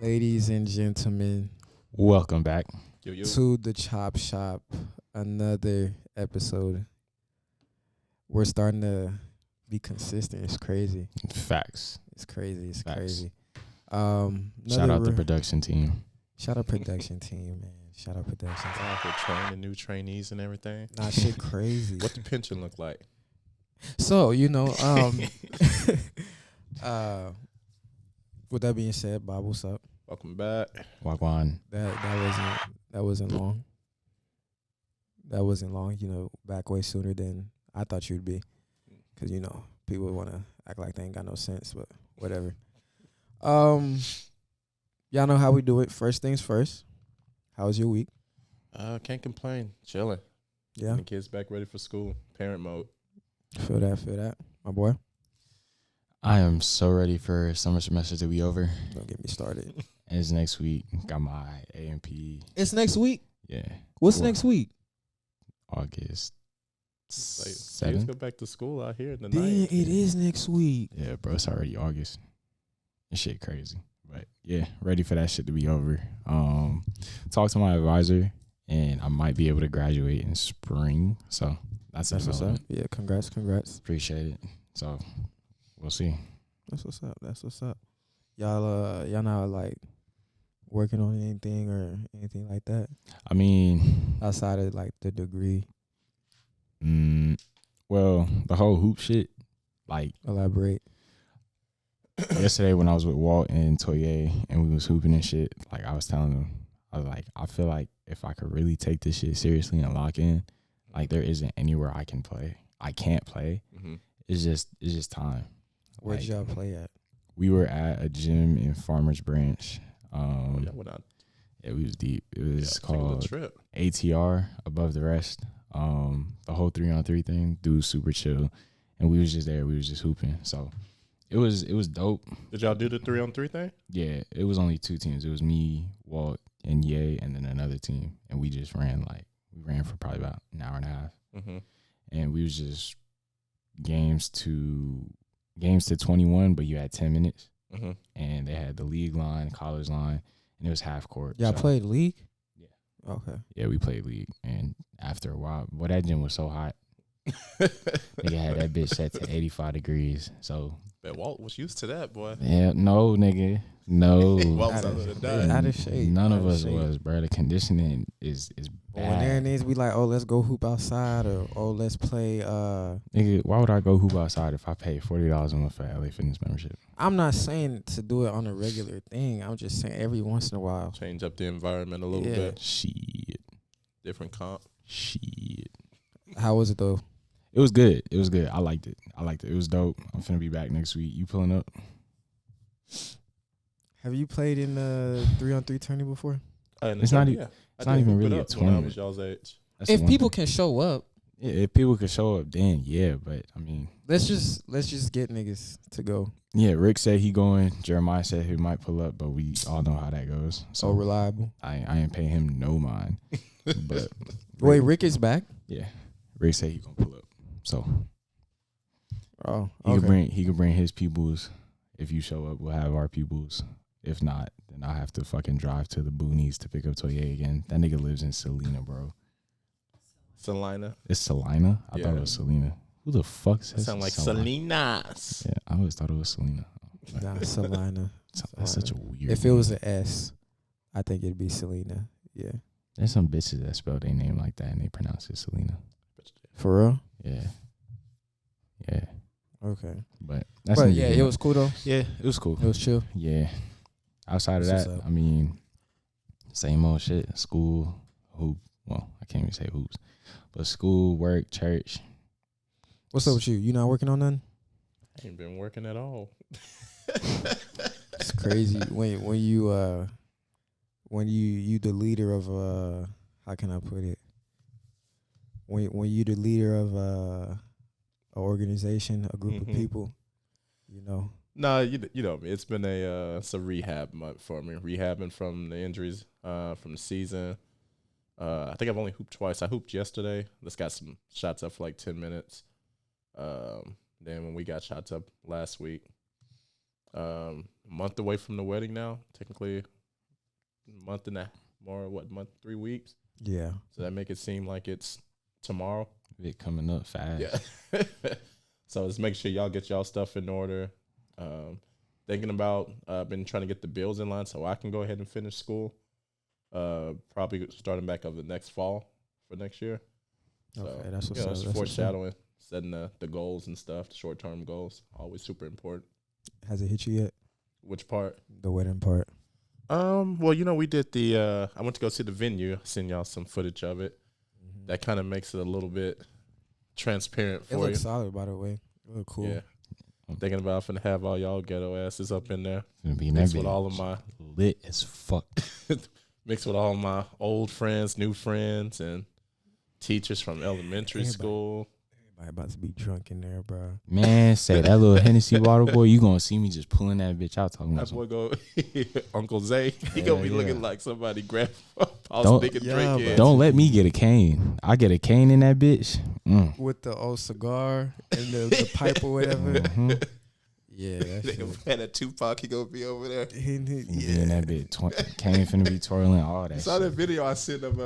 Ladies and gentlemen, Welcome back. to the Chop Shop. Another episode. We're starting to be consistent. It's crazy. Facts. It's crazy. It's Facts. crazy. Shout out the production team. Shout out production team, man. Shout out production team. Out here training new trainees and everything. Nah, shit crazy. What the pension look like? So, with that being said, Bob, what's up? Welcome back. Wagwan. That wasn't long. That wasn't long, back way sooner than I thought you'd be. Cause people want to act like they ain't got no sense, but whatever. Y'all know how we do it. First things first. How was your week? Can't complain. Chilling. Yeah. The kids back ready for school. Parent mode. Feel that. My boy. I am so ready for summer semester to be over. Don't get me started. And it's next week. Got my A&P. It's next week? Yeah. What's Well, next week? August Like, kids 7th. go back to school out here in the Damn, night. it is next week. Yeah, bro. It's already August. This shit crazy. But yeah, ready for that shit to be over. Talked to my advisor, and I might be able to graduate in spring. So that's What's up. development. Yeah, congrats. Appreciate it. So we'll see. That's what's up. Y'all not like working on anything or anything like that I mean, outside of like the degree? well, the whole hoop shit, like Elaborate. yesterday when I was with Walt and Toye and we was hooping and shit, like I was telling them, I was like, I feel like if I could really take this shit seriously and lock in, like there isn't anywhere I can play. I can't play. Mm-hmm. It's just time. Where'd Like, y'all play at? we were at a gym in Farmers Branch. Yeah, went out. Yeah, we was deep. It was Take a little called trip. ATR, Above the Rest. The whole 3-on-3 thing, dude, super chill, and we was just there. We was just hooping, so it was dope. Did y'all do the 3-on-3 thing? Yeah, it was only two teams. It was me, Walt, and Ye, and then another team, and we just ran for probably about an hour and a half, Mm-hmm. and we was just games to 21, but you had 10 minutes, Mm-hmm. and they had the league line, college line, and it was half court. Y'all so- played league? Yeah. Okay. Yeah, we played league, and after a while, that gym was so hot. Nigga had that bitch set to 85 degrees. So Bet Walt was used to that, boy. yeah, no, nigga, no. Walt was Out under of- the dime. out of shape. None out of of us shape. was, bro. The conditioning is But when there it bad. is, we like, oh, let's go hoop outside, or let's play. Nigga, why would I go hoop outside if I pay $40 a month for LA Fitness membership? I'm not saying to do it on a regular thing. I'm just saying every once in a while. Change up the environment a little Yeah. bit. Shit. Different comp. How was it though? It was good. I liked it. It was dope. I'm finna be back next week. You pulling up? Have you played in the 3-on-3 tourney before? It's not even really a When I tournament. was y'all's age. That's the If one people thing. can show up, Yeah, if people could show up, then yeah. But I mean, let's just get niggas to go. yeah. Rick said he going. Jeremiah said he might pull up, but we all know how that goes. So So reliable. I ain't paying him no mind. But Wait, Rick is back. yeah, Rick said he gonna pull up. So Oh, he okay. could bring his peoples. If you show up, we'll have our peoples. If not, then I'll have to fucking drive to the boonies to pick up Toye again. That nigga lives in Salina, bro. Salina. It's Salina? I thought Yeah. it was Selena. Who the fuck That says sound like Salina? Salinas. Yeah, I always thought it was Selena. Nah, Salina. That's such a weird If it name. was an S, I think it'd be Selena. Yeah. There's some bitches that spell their name like that and they pronounce it Selena. For real? Yeah. Yeah. Okay. But that's But neither yeah, here it nor- was cool though. Yeah, it was cool. It was chill. Yeah. Outside of That's that, what's up. I mean, same old shit. School, hoop. Well, I can't even say hoops. But school, work, church. What's up with you? You not working on nothing? I ain't been working at all. It's crazy when you the leader of how can I put it? When you the leader of a organization, a group of Mhm. people, you know. Nah, you know me. It's been it's a rehab month for me. Rehabbing from the injuries from the season. I think I've only hooped twice. I hooped yesterday. Just got some shots up for like 10 minutes. Then when we got shots up last week, A month away from the wedding now. Technically, month and a more. What month? 3 weeks. Yeah. So that make it seem like it's tomorrow. It coming up fast. Yeah. So let's make sure y'all get y'all stuff in order. Thinking about been trying to get the bills in line so I can go ahead and finish school. Probably starting back up the next fall for next year. So, Okay, that's what's you know, up. it's That's what's up. foreshadowing, setting the goals and stuff, the short term goals, always super important. Has it hit you yet? Which part? The wedding part. Well, you know, we did the I went to go see the venue. I sent y'all some footage of it. That kind of makes it a little bit transparent It for you. looks solid, by the way. It look cool. Yeah. I'm thinking about finna have all y'all ghetto asses up in there. Gonna be Mixed that with bitch all of my lit as fuck. mixed with all my old friends, new friends, and teachers from elementary Everybody. school. Everybody about to be drunk in there, bro. Man, say that little Hennessy bottle, boy, you gonna see me just pulling that bitch out talking about That boy something. go Uncle Zay. He Yeah, gonna be yeah. looking like somebody grandpa. I was Don't- thinking Yeah, drink but- it. Don't let me get a cane. I get a cane in that bitch. With the old cigar and the pipe or whatever. Mhm. Yeah, that shit. had a Tupac, he gonna be over there. Be Yeah. in that bitch. Cane finna be twirling all that You saw that shit. video I sent of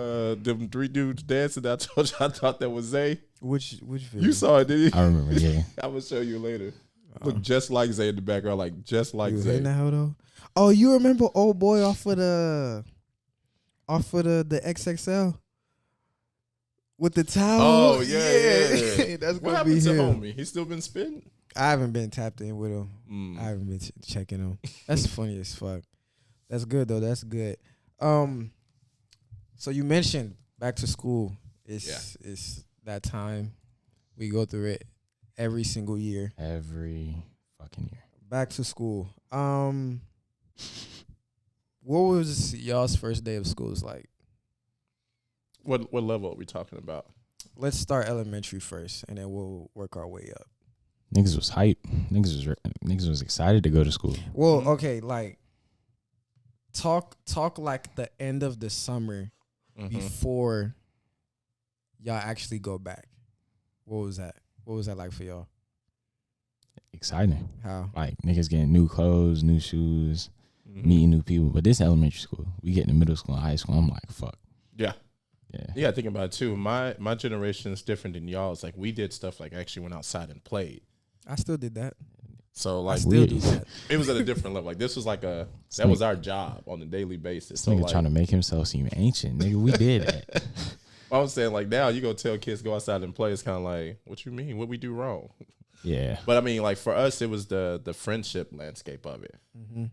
them 3 dudes dancing. I told you I thought that was Zay. Which video? You saw it, did you? I remember, yeah. I'm gonna show you later. Look just like Zay in the background, like just like You was Zay. in that hoe though? Oh, you remember old boy off of the XXL with the towel? Oh yeah. That's What gonna happened be to him. homie? He still been spitting? I haven't been tapped in with him. Mm. I haven't been checking him. That's funny as fuck. That's good though. That's good. So you mentioned back to school. It's that time. We go through it every single year. Every fucking year. Back to school. What was y'all's first day of school like? What level are we talking about? Let's start elementary first, and then we'll work our way up. Niggas was hype. Niggas was excited to go to school. Well, okay, like talk like the end of the summer before y'all actually go back. What was that? What was that like for y'all? Exciting. How? Like niggas getting new clothes, new shoes, Mhm. meeting new people. But this elementary school, we get to middle school and high school. I'm like, fuck. Yeah. Yeah. Yeah, think about it too. My generation is different than y'all's. Like we did stuff like actually went outside and played. I still did that. So I like still weird. do that. it was at a different level. Like this was like that was our job on a daily basis. This So nigga like, trying to make himself seem ancient. Nigga, we did that. I was saying like now you go tell kids go outside and play. It's kind of like, what you mean? What we do wrong? Yeah. But I mean, like for us, it was the friendship landscape of it.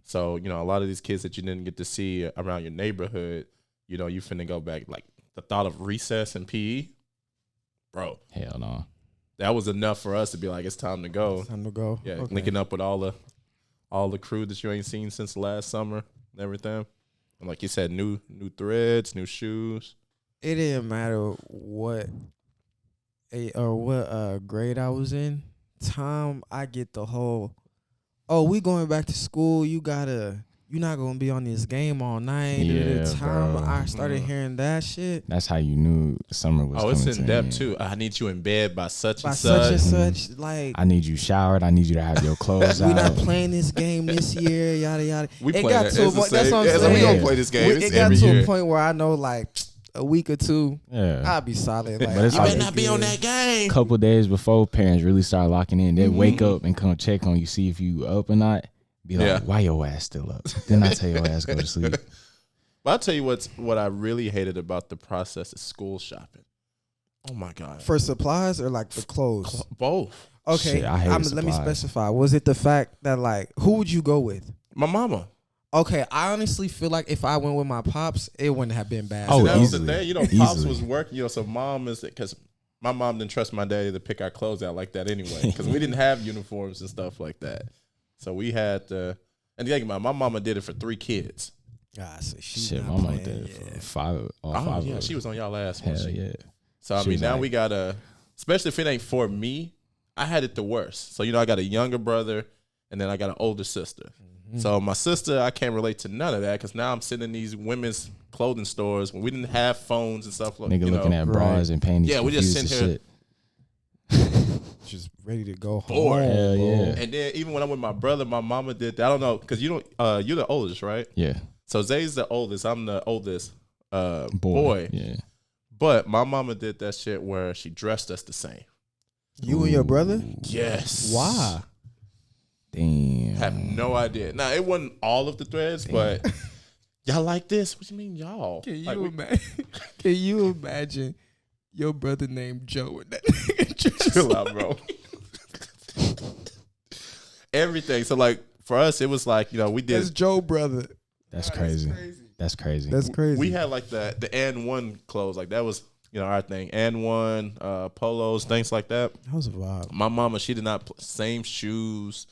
So you know, a lot of these kids that you didn't get to see around your neighborhood, you know, you finna go back. Like the thought of recess and PE, bro, Hell no. that was enough for us to be like, it's time to go. Time to go. Yeah, Okay. linking up with all the crew that you ain't seen since last summer and everything. And like you said, new threads, new shoes. It didn't matter what grade I was in. Time I get the whole, oh, we going back to school. You're not gonna be on this game all night. Yeah, The time bro. I started hearing that shit That's how you knew summer was Oh, it's coming in to an depth end. too. I need you in bed by such by and such and such. such. Like I need you showered. I need you to have your clothes we out. not playing this game this year. Yada yada. We It play got that. to a It's the point. That's same. what I'm Yeah, so saying. we gonna Yeah. play this game. It's It got every to year. a point where I know like a week or two, Yeah. I'll be solid. Like, But it's You like- better not be on that game. Couple days before parents really start locking in, they Mm-hmm. wake up and come check on you, see if you up or not. Be like, Yeah. why your ass still up? Then I tell your ass go to sleep. But I'll tell you what I really hated about the process is school shopping. Oh my God. for supplies or like the clothes. Both. Okay, Shit, I hate let me supplies. specify. Was it the fact that like who would you go with? My mama. Okay, I honestly feel like if I went with my pops, it wouldn't have been bad. Oh, that was the easily. thing. You know, Pops Easily. was working. You know, so mom is because my mom didn't trust my daddy to pick our clothes out like that anyway. Because we didn't have uniforms and stuff like that. So we had to. And think about it, my mama did it for 3 kids. God, so she's Shit, not my mom playing, did it yeah. for five. All Oh five yeah, of she us. was on y'all last Hell one. yeah. So I She mean, was now like- we gotta, especially if it ain't for me. I had it the worst. So you know, I got a younger brother, and then I got an older sister. So my sister, I can't relate to none of that because now I'm sitting in these women's clothing stores when we didn't have phones and stuff like Nigga you looking know. at bras and panties. Yeah, we just confused sitting as shit. just ready to go Bored. home. Hell bro. yeah. And then even when I'm with my brother, my mama did that. I don't know, because you don't you're the oldest, right? Yeah. So Zay's the oldest. I'm the oldest boy. Yeah. But my mama did that shit where she dressed us the same. You and your brother? Yes. Why? Damn. Have no idea. Now it wasn't all of the threads, but y'all like this? What you mean, y'all? Can you Like, imagine? Can you imagine your brother named Joe and that? chill out, bro. Everything. So like for us, it was like, you know, we did. That's Joe brother. That's crazy. That's crazy. That's crazy. We had like the and one clothes, like that was, you know, our thing. And one polos, things like that. That was a vibe. My mama, she did not same shoes,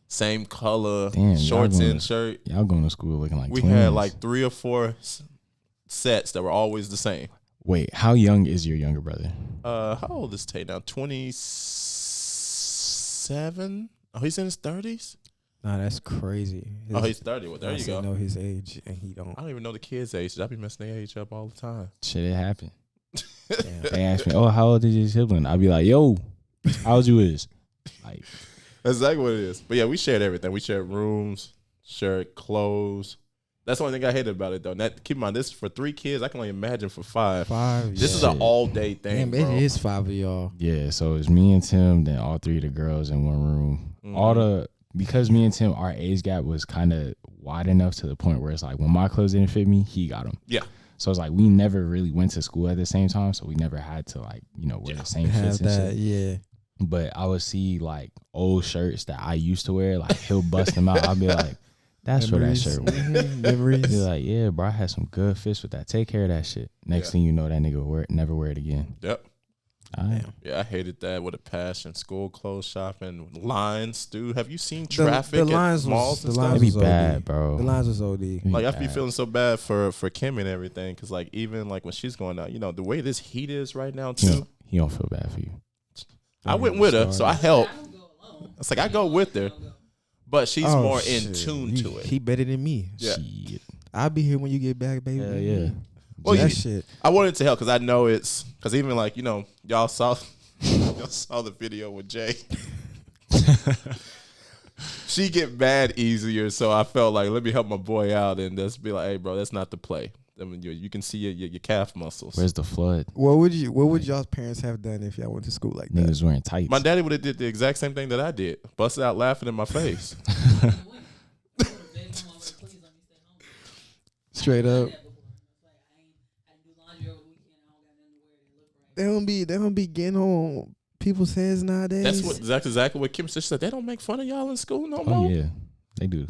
same color, Damn, shorts y'all and going- shirt. Y'all going to school looking like We twins. had like 3 or 4 sets that were always the same. Wait, how young is your younger brother? How old is Tay now? 27? Oh, he's in his 30s? Nah, that's crazy. Oh, he's 30. Well, there you go. Know his age, and he don't. I don't even know the kids' age. I be messing their age up all the time. Shit, it happened. Damn. They asked me, "Oh, how old is your sibling?" I'd be like, "Yo, how old you is?" Like, That's exactly what it is. But yeah, we shared everything. We shared rooms, shared clothes. That's the only thing I hated about it, though. And that, keep in mind, this is for 3 kids. I can only imagine for 5. 5. This is Yeah. an all-day thing, Damn, bro. it is 5 of y'all. yeah. So it's me and Tim, then all 3 of the girls in one room. Because me and Tim, our age gap was kind of wide enough to the point where it's like when my clothes didn't fit me, he got them. Yeah. So it's like we never really went to school at the same time, so we never had to like wear the same Have fits and that, shit. yeah. But I would see like old shirts that I used to wear, like he'll bust them out. I'll be like, "That's where that Memories. shirt was." Mhm, Memories. Be like, "Yeah, bro, I had some good fits with that. Take care of that shit." Next Yeah. thing you know, that nigga will never wear it again. Yep. All right. Yeah, I hated that with a passion. School clothes shopping, lines, dude. Have you seen The traffic lines at was- malls and the stuff? lines It'd be was bad, OD. bro. The lines was OD. It'd be Like I be bad. feeling so bad for Kim and everything, because like even like when she's going out, you know, the way this heat is right now too. He don't feel bad for you. I went with her, so I helped. It's like I go with her, but she's Oh, more in shit. tune to it. He better than me. Yeah. Shit. I'll be here when you get back, baby. Hell yeah. Well, that you- shit. I wanted to help because I know it's because even like, you know, y'all saw the video with Jay. She get mad easier, so I felt like let me help my boy out and just be like, hey, bro, that's not the play. I mean, you can see your calf muscles. Where's the flood? What would y'all's parents have done if y'all went to school like that? Niggas wearing tights. My daddy would have did the exact same thing that I did. Busted out laughing in my face. Straight up. They don't be getting on people's heads nowadays. That's exactly what Kim said. She said they don't make fun of y'all in school no Oh more. yeah, they do.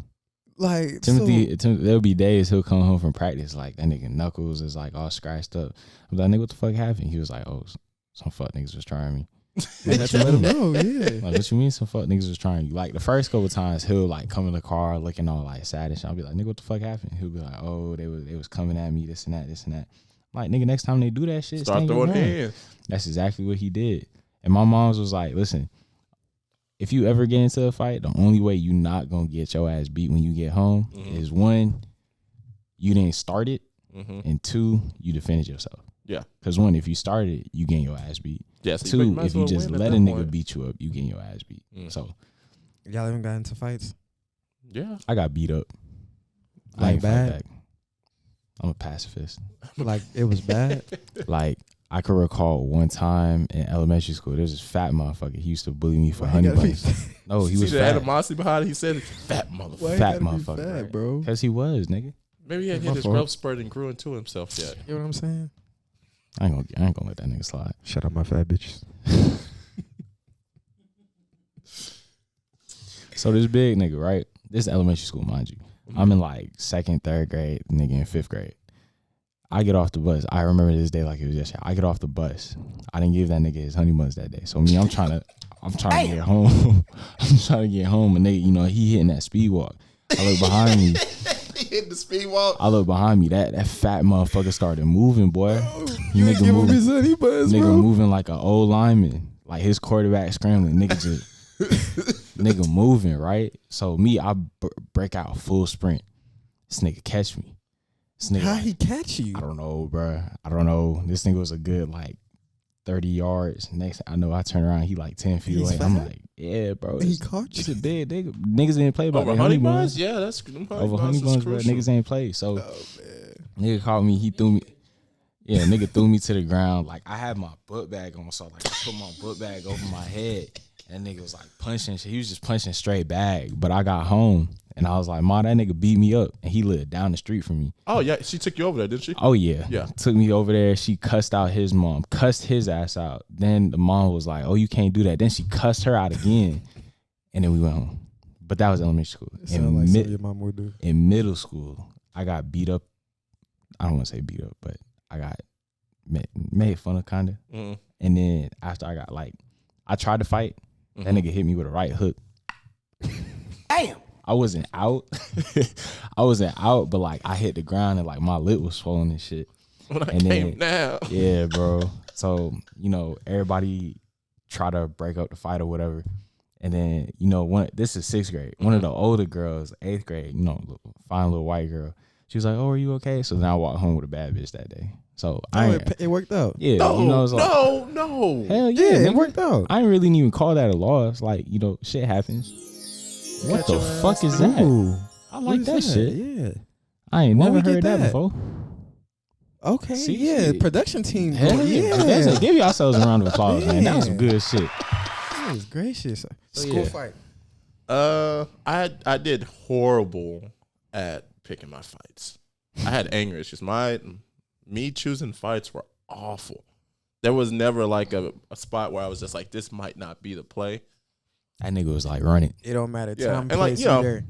like Timothy, there'll be days he'll come home from practice like that nigga knuckles is like all scratched up. I'm like, nigga, what the fuck happened? He was like, oh, some fuck niggas was trying me. So, had to let them know. Yeah. Like, what you mean some fuck niggas was trying you? Like the first couple times he'll like come in the car looking all like sad and shit. I'll be like, nigga, what the fuck happened? He'll be like, oh, they was coming at me, this and that, this and that. I'm like, nigga, next time they do that shit, Start stay in your throwing room. hands. That's exactly what he did. And my mom's was like, listen, if you ever get into a fight, the only way you not gonna get your ass beat when you get home is 1, you didn't start it, and 2, you defended yourself. Yeah. Because 1, if you started, you getting your ass beat. Yeah, so 2, might as if you well just win at let a that nigga point. beat you up, you getting your ass beat. So Y'all even got into fights? Yeah. I got beat up. I Like ain't fight bad? back. I'm a pacifist. Like it was bad? Like I could recall one time in elementary school, there was this fat motherfucker. He used to bully me for Why he honey gotta be buns. No, he See was the fat. animosity behind it. He said, "Fat motherfucker." Why he Fat gotta be motherfucker, fat, right. bro? Because he was, nigga. Maybe he had My hit his fault. growth spurt and grew into himself yet. You know what I'm saying? I ain't gonna let that nigga slide. Shut up, my fat bitches. So this big nigga, right? This is elementary school, mind you. I'm in like 2nd, 3rd grade, nigga in 5th grade. I get off the bus. I remember this day like it was yesterday. I get off the bus. I didn't give that nigga his honey buns that day. So me, I'm trying to get home. I'm trying to get home, and nigga, you know, he hitting that speed walk. I look behind me. He hit the speed walk. I look behind me. That fat motherfucker started moving, boy. You ain't Nigga give him moving. his honey buns, Nigga bro. moving like an old lineman, like his quarterback scrambling. Nigga just, nigga moving, right? So me, I break out full sprint. This nigga catch me. This nigga, How like, he catch you? I don't know, bruh. I don't know. This nigga was a good like 30 yards. Next I know, I turn around, he like 10 feet He's away. I'm fat? like, yeah, bro. He This, caught this you. a big nigga. Niggas didn't play about Over that honey honey buns? buns. Yeah, that's them honey Over honey buns is buns, bro. crucial. Niggas ain't play. So Oh man. nigga called me. He threw me. Yeah, nigga threw me to the ground. Like, I had my book bag on, so like I put my book bag over my head, and nigga was like punching shit. He was just punching straight bag. But I got home, and I was like, Ma, that nigga beat me up, and he lived down the street from me. Oh yeah, she took you over there, didn't she? Oh yeah, Yeah. Took me over there. She cussed out his mom, cussed his ass out. Then the mom was like, "Oh, you can't do that." Then she cussed her out again, and then we went home. But that was elementary school. It sounds like something your mom would do. In middle school, I got beat up. I don't want to say beat up, but I got made fun of kinda. Mm. And then after I got I tried to fight. That nigga hit me with a right hook. Damn. I wasn't out. I wasn't out, but like I hit the ground and like my lip was swollen and shit. When I And came then- down. Yeah, bro. So, everybody try to break up the fight or whatever. And then, this is 6th grade. One of the older girls, 8th grade, fine little white girl. She was like, "Oh, are you okay?" So then I walked home with a bad bitch that day. So It worked out. yeah, No, it's like, no. hell yeah, Yeah, it nigga. worked out. I ain't really even call that a loss. Like, shit happens. What the fuck is that? Ooh, I what like is that shit. Yeah. I ain't Why never we get heard that that? before. Okay. See, yeah. shit. Production team. Hell yeah. Yeah. Give yourselves a round of applause, man. That was some good shit. Goodness gracious. So, School yeah. fight. I did horrible at picking my fights. I had anger issues. Me choosing fights were awful. There was never like a spot where I was just like, this might not be the play. That nigga was like running. It don't matter. Yeah, Time, and like, place, you know, you there.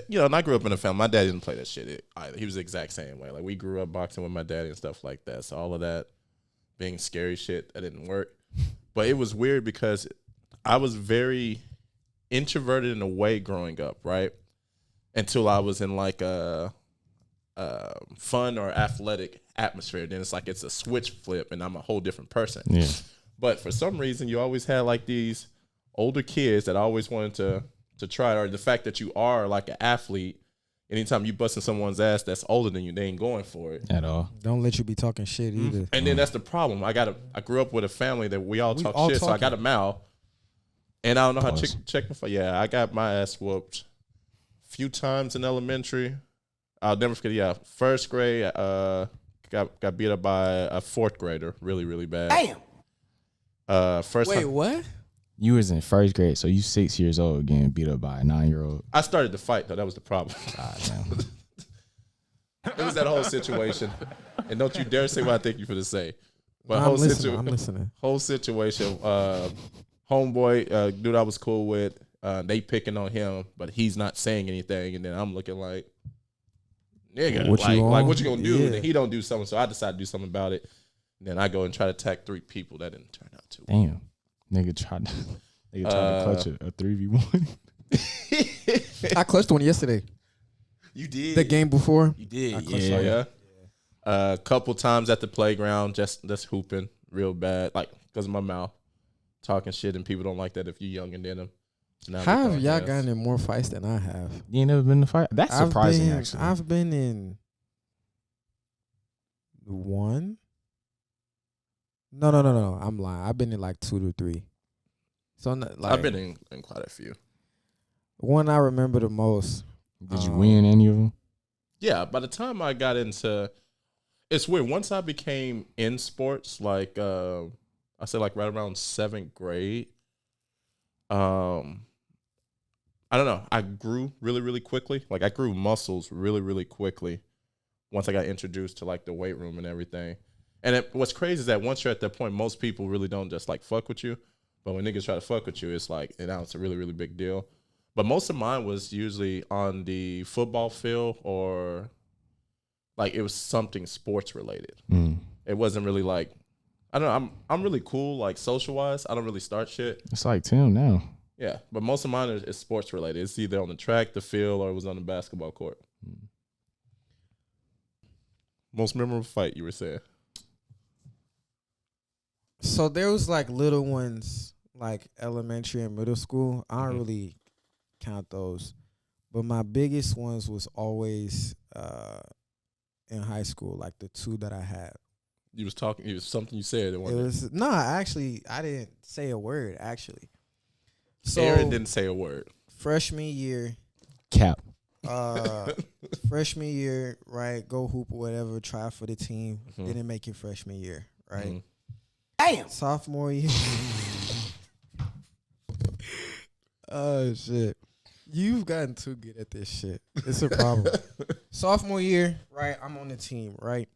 Yeah, and I grew up in a family. My dad didn't play that shit either. He was the exact same way. Like, we grew up boxing with my daddy and stuff like that. So all of that being scary shit, that didn't work. But it was weird because I was very introverted in a way growing up, right? Until I was in like a fun or athletic atmosphere. Then it's like it's a switch flip and I'm a whole different person. Yeah. But for some reason, you always had like these older kids that always wanted to try, or the fact that you are like an athlete. Anytime you busting someone's ass that's older than you, they ain't going for it. At all. Don't let you be talking shit either. And then that's the problem. I grew up with a family that we all talk shit, so I got a mouth. And I don't know how to check my fight. Yeah, I got my ass whooped a few times in elementary. I'll never forget. Yeah, 1st grade, got beat up by a 4th grader, really, really bad. Damn. First Wait, time what? You was in 1st grade, so you 6 years old getting beat up by a 9-year-old. I started the fight though. That was the problem. God damn. It was that whole situation. And don't you dare say what I think you for to say. But I'm listening. I'm listening. whole situation. Homeboy, dude I was cool with, they picking on him, but he's not saying anything. And then I'm looking like, nigga, What you like on? what you gonna do? Yeah. And then he don't do something, so I decided to do something about it. And then I go and try to attack 3 people. That didn't turn out too well. Damn. Nigga tried to clutch a 3v1. I clutched one yesterday. You did. The game before. You did. I clutched Yeah. one. Yeah. A couple times at the playground, just hooping real bad, like because of my mouth, talking shit, and people don't like that if you're younger than them. So now How they have call y'all yes. gotten in more fights than I have? You ain't never been in a fight? That's surprising, actually. I've been in one. No. I'm lying. I've been in like 2 to 3. So like I've been in quite a few. one I remember the most. Did you win any of them? Yeah, by the time I got into, it's weird. Once I became in sports, like I said, like right around 7th grade, I don't know. I grew really, really quickly. Like I grew muscles really, really quickly once I got introduced to like the weight room and everything. And what's crazy is that once you're at that point, most people really don't just like fuck with you. But when niggas try to fuck with you, it's like, and now it's a really, really big deal. But most of mine was usually on the football field or like it was something sports related. It wasn't really like, I don't know, I'm really cool like social wise. I don't really start shit. It's like Tim now. Yeah, but most of mine is sports related. It's either on the track, the field, or it was on the basketball court. Most memorable fight, you were saying? So there was like little ones, like elementary and middle school. I don't really count those, but my biggest ones was always in high school. Like the 2 that I had You was talking. It was something you said. It was actually I didn't say a word actually. So Aaron didn't say a word. Freshman year, Cap. freshman year, right? Go hoop or whatever. Try for the team. Mhm. Didn't make it freshman year, right? Mhm. Damn. Sophomore year. Oh shit. You've gotten too good at this shit. It's a problem. Sophomore year, right? I'm on the team, right?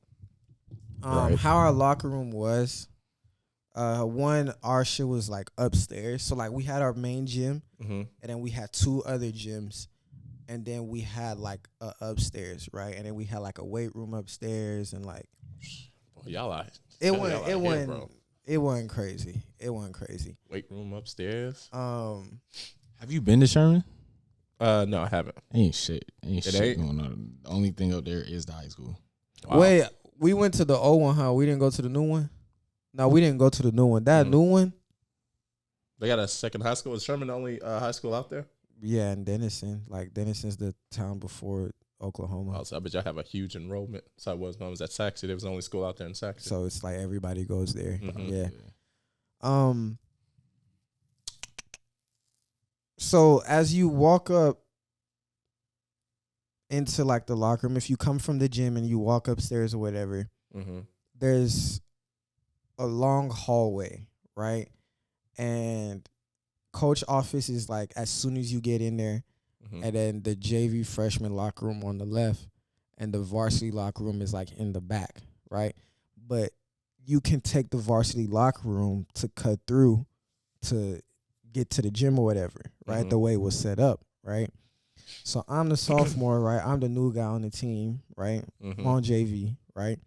Right. How our locker room was, one, our shit was like upstairs. So like we had our main gym, Mhm. and then we had 2 other gyms, and then we had like a upstairs, right? And then we had like a weight room upstairs, and like Boy, y'all are. it y'all wasn't out here, it wasn't bro. it wasn't crazy. It wasn't crazy. Weight room upstairs. Have you been to Sherman? No, I haven't. Ain't shit. Ain't It shit ain't? going on. The only thing up there is the high school. Wow. Wait, we went to the old one, huh? We didn't go to the new one. No, we didn't go to the new one. That Mhm. new one, They got a second high school. Is Sherman the only high school out there? yeah, in Denison. Like Denison's the town before Oklahoma. Oh, so I bet y'all have a huge enrollment. So I was when I was at Saxon. There was the only school out there in Saxon. So it's like everybody goes there. Mhm. Yeah. So as you walk up into like the locker room, if you come from the gym and you walk upstairs or whatever, Mm-hmm. there's a long hallway, right? And coach office is like as soon as you get in there, Mm-hmm. and then the JV freshman locker room on the left, and the varsity locker room is like in the back, right? But you can take the varsity locker room to cut through to get to the gym or whatever, right? Mhm. The way it was set up, right? So I'm the sophomore, right? I'm the new guy on the team, right? Mm-hmm. I'm on JV, right?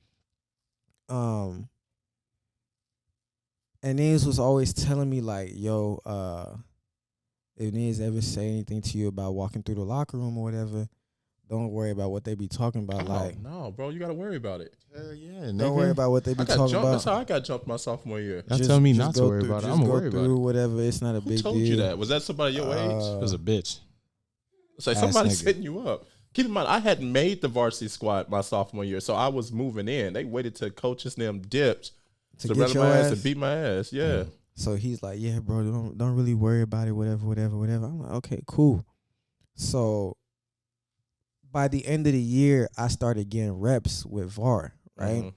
And Nils was always telling me like, yo, if Nils ever say anything to you about walking through the locker room or whatever, don't worry about what they be talking about. Like, no, bro, you got to worry about it. Hell yeah, don't worry about what they be I got talking jumped. about. That's how I got jumped my sophomore year. Y'all tell me not to go worry through- about it. just I'm gonna go worry about through it. whatever. It's not a Who big told deal. you that? Was that somebody your age? It was a bitch. It's like ass somebody nigga. setting you up. Keep in mind, I hadn't made the varsity squad my sophomore year, so I was moving in. They waited till coaches them dipped To to get run your my ass ass? and beat my ass. Yeah. So he's like, yeah, bro, don't really worry about it, whatever. I'm like, okay, cool. So by the end of the year, I started getting reps with VAR, right? Mhm.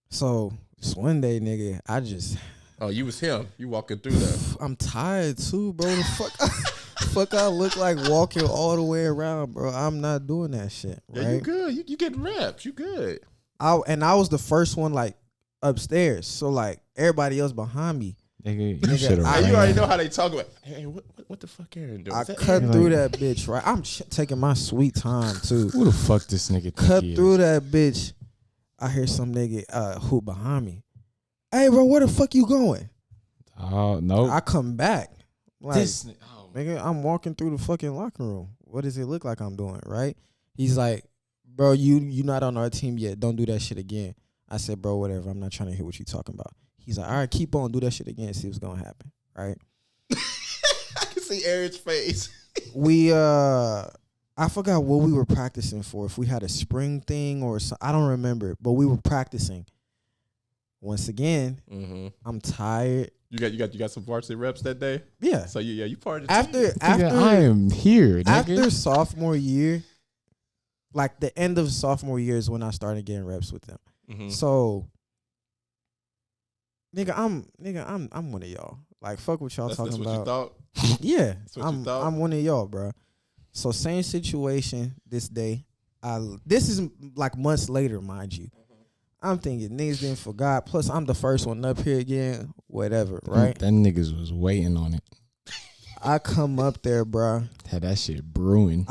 So this one day, nigga, I just Oh, you was him. You walking through that. I'm tired too, bro. The fuck I look like walking all the way around, bro. I'm not doing that shit, right? Yeah, you good. You getting reps. You good. I was the first one like upstairs, so like everybody else behind me. Nigga, you should I- have. You already know how they talk about. Hey, what the fuck Aaron doing? I Is that cut Aaron? through that bitch, right? I'm taking my sweet time too. Who the fuck this nigga think Cut he is? through that bitch. I hear some nigga hoop behind me. Hey, bro, where the fuck you going? Oh no. I come back. Like, This oh, nigga, I'm walking through the fucking locker room. What does it look like I'm doing, right? He's like, bro, you not on our team yet. Don't do that shit again. I said, bro, whatever. I'm not trying to hear what you talking about. He's like, all right, keep on. Do that shit again. See what's going to happen, right? I can see Aaron's face. We, I forgot what we were practicing for. If we had a spring thing or something. I don't remember. But we were practicing. Once again, Mm-hmm. I'm tired. You got some varsity reps that day. Yeah. So you part of the team. nigga, I After am here, nigga. after sophomore year, like the end of sophomore year is when I started getting reps with them. Mhm. So, nigga, I'm one of y'all. Like, fuck what y'all That's talking what you about. thought. Yeah, what you thought? I'm one of y'all, bro. So same situation this day. This is like months later, mind you. I'm thinking niggas didn't forgot. Plus, I'm the first one up here again. Whatever, right? That niggas was waiting on it. I come up there, bro. Had that shit brewing.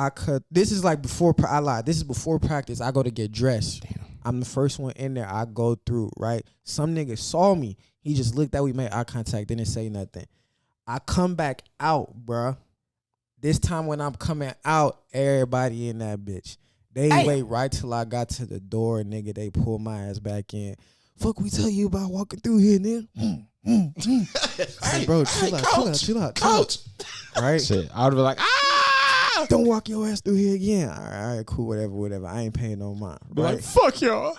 This is like before. I lied. This is before practice. I go to get dressed. Damn. I'm the first one in there. I go through, right? Some nigga saw me. He just looked at, we made eye contact, didn't say nothing. I come back out, bruh. This time when I'm coming out, everybody in that bitch. They wait right till I got to the door, nigga. They pull my ass back in. Fuck, we tell you about walking through here, nigga. Like, bro, chill out. Coach. Right? Shit, I would be like, ah. don't walk your ass through here again. All right, cool, whatever. I ain't paying no mind. Be Right? like, fuck y'all.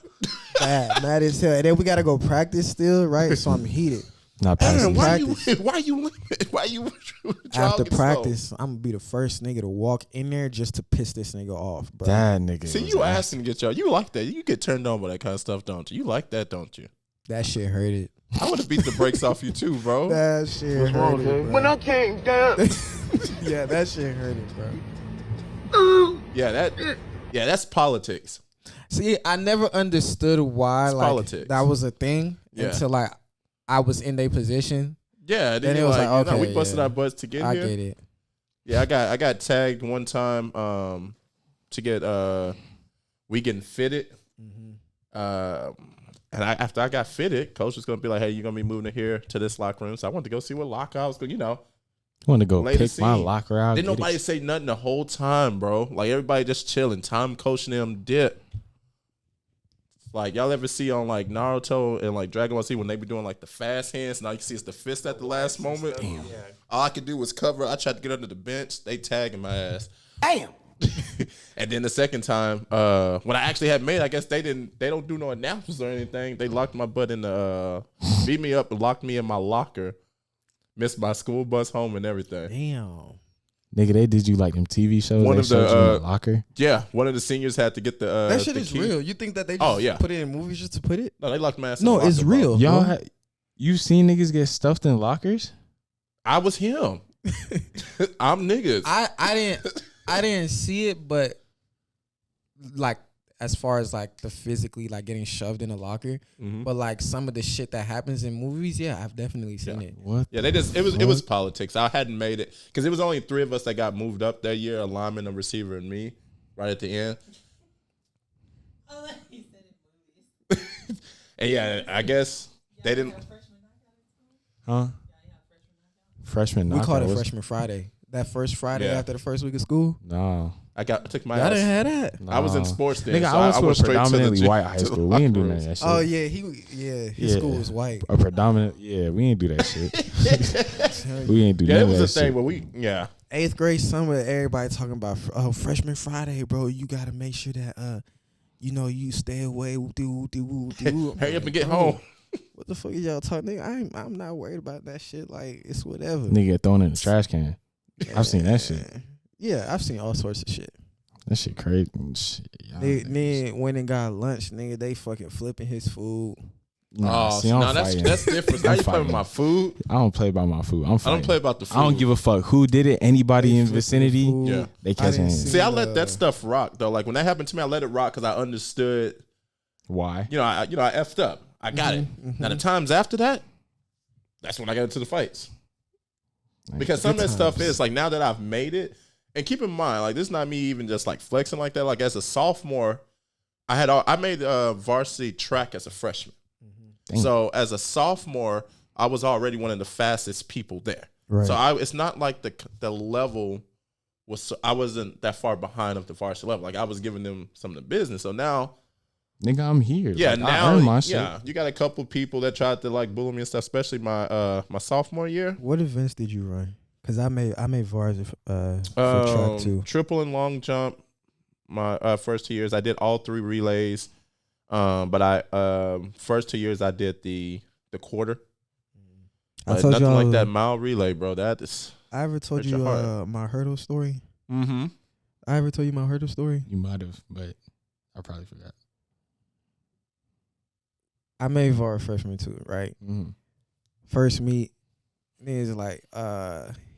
Mad as hell. And then we gotta go practice still, right? So I'm heated. Not Aaron, passing. why you After jogging slow? practice, I'm gonna be the first nigga to walk in there just to piss this nigga off, bro. That nigga. See, was you nasty. asking to get y'all. You like that. You get turned on by that kind of stuff, don't you? You like that, don't you? That shit hurted. I would have beat the brakes off you too, bro. That shit hurted, bro. When I came down, Yeah, that shit hurted, bro. Yeah, that's politics. See, I never understood why It's like politics. that was a thing Yeah. until like I was in their position. Yeah, then Then it you're was like, like, you know, we okay, busted yeah. our butts to get I here. get it. Yeah, I got tagged one time to get we getting fitted. And after I got fitted, coach was gonna be like, "Hey, you're gonna be moving to here to this locker room." So I wanted to go see what locker I was going. You know, Want to go Lay the pick my scene. locker out? didn't get it. nobody say nothing the whole time, bro. Like everybody just chilling. Time coaching them dip. Like y'all ever see on like Naruto and like Dragon Ball Z when they be doing like the fast hands? Now you see it's the fist at the last moment. All I could do was cover. I tried to get under the bench. They tagging my ass. damn. And then the second time, when I actually had made, I guess they don't do no announcements or anything. They locked my butt in the, beat me up and locked me in my locker. Missed my school bus home and everything. Damn. Nigga, they did you like them TV shows? One They of the, showed you in the locker. Yeah, one of the seniors had to get the That shit the is key. real. You think that they just Oh, yeah. put it in movies just to put it? No, they locked my ass in No, the it's locker, bro. real. Y'all, bro. you seen niggas get stuffed in lockers? I was him. I'm niggas. I didn't see it, but like as far as like the physically like getting shoved in a locker, Mhm. but like some of the shit that happens in movies, yeah, I've definitely seen it. What? Yeah, they just it was politics. I hadn't made it because it was only 3 of us that got moved up that year: a lineman, a receiver, and me. Right at the end. And yeah, I guess they didn't. Huh? Freshman. We called knockout. it What's- Freshman Friday. That first Friday Yeah. after the first week of school. No. I took my Y'all didn't ass. have that. I was in no. sports then. Nigga, so I went to a straight to the predominantly gym- white high to the school. We ain't doing locker none of that shit. Oh yeah, his Yeah. school was white. A predominant, yeah, we ain't do that shit. We ain't do Yeah, none it of was that a thing shit. where we, yeah. 8th grade summer, everybody talking about Freshman Friday, bro. You gotta make sure that you stay away. Hurry up and get home. What the fuck is y'all talking? Nigga, I'm not worried about that shit. Like it's whatever. Nigga get thrown in the trash can. I've seen that shit. Yeah, I've seen all sorts of shit. That shit crazy. Shit, y'all niggas- Then went and got lunch, nigga. They fucking flipping his food. Nah, Oh, see, I'm no, that's fighting. different. How I'm you play with fighting. my food? I don't play by my food. I'm I fighting. don't play about the food. I don't give a fuck who did it. Anybody They in flipping vicinity, food. Yeah. they I catching didn't hands. See, I let that stuff rock though. Like when that happened to me, I let it rock because I understood. Why? I effed up. I got it. Now the times after that, that's when I got into the fights. Because some of that stuff is like now that I've made it, and keep in mind, like this is not me even just like flexing like that. Like as a sophomore, I made varsity track as a freshman. Damn. So as a sophomore, I was already one of the fastest people there. Right. So it's not like the level was. I wasn't that far behind of the varsity level. Like I was giving them some of the business. So now, Nigga, I'm here. yeah, Like, now I earned my shit. yeah, you got a couple people that tried to like bully me and stuff, especially my my sophomore year. What events did you run? Cause I made VARs for track too. Triple and long jump. My first 2 years, I did all 3 relays. But I first 2 years I did the quarter. I told nothing y'all like that mile relay, bro. That is. I ever told Hurt you your heart. my hurdle story? Mm-hmm. I ever told you my hurdle story? You might have, but I probably forgot. I made VAR freshman too, right? Mm-hmm. First meet, niggas like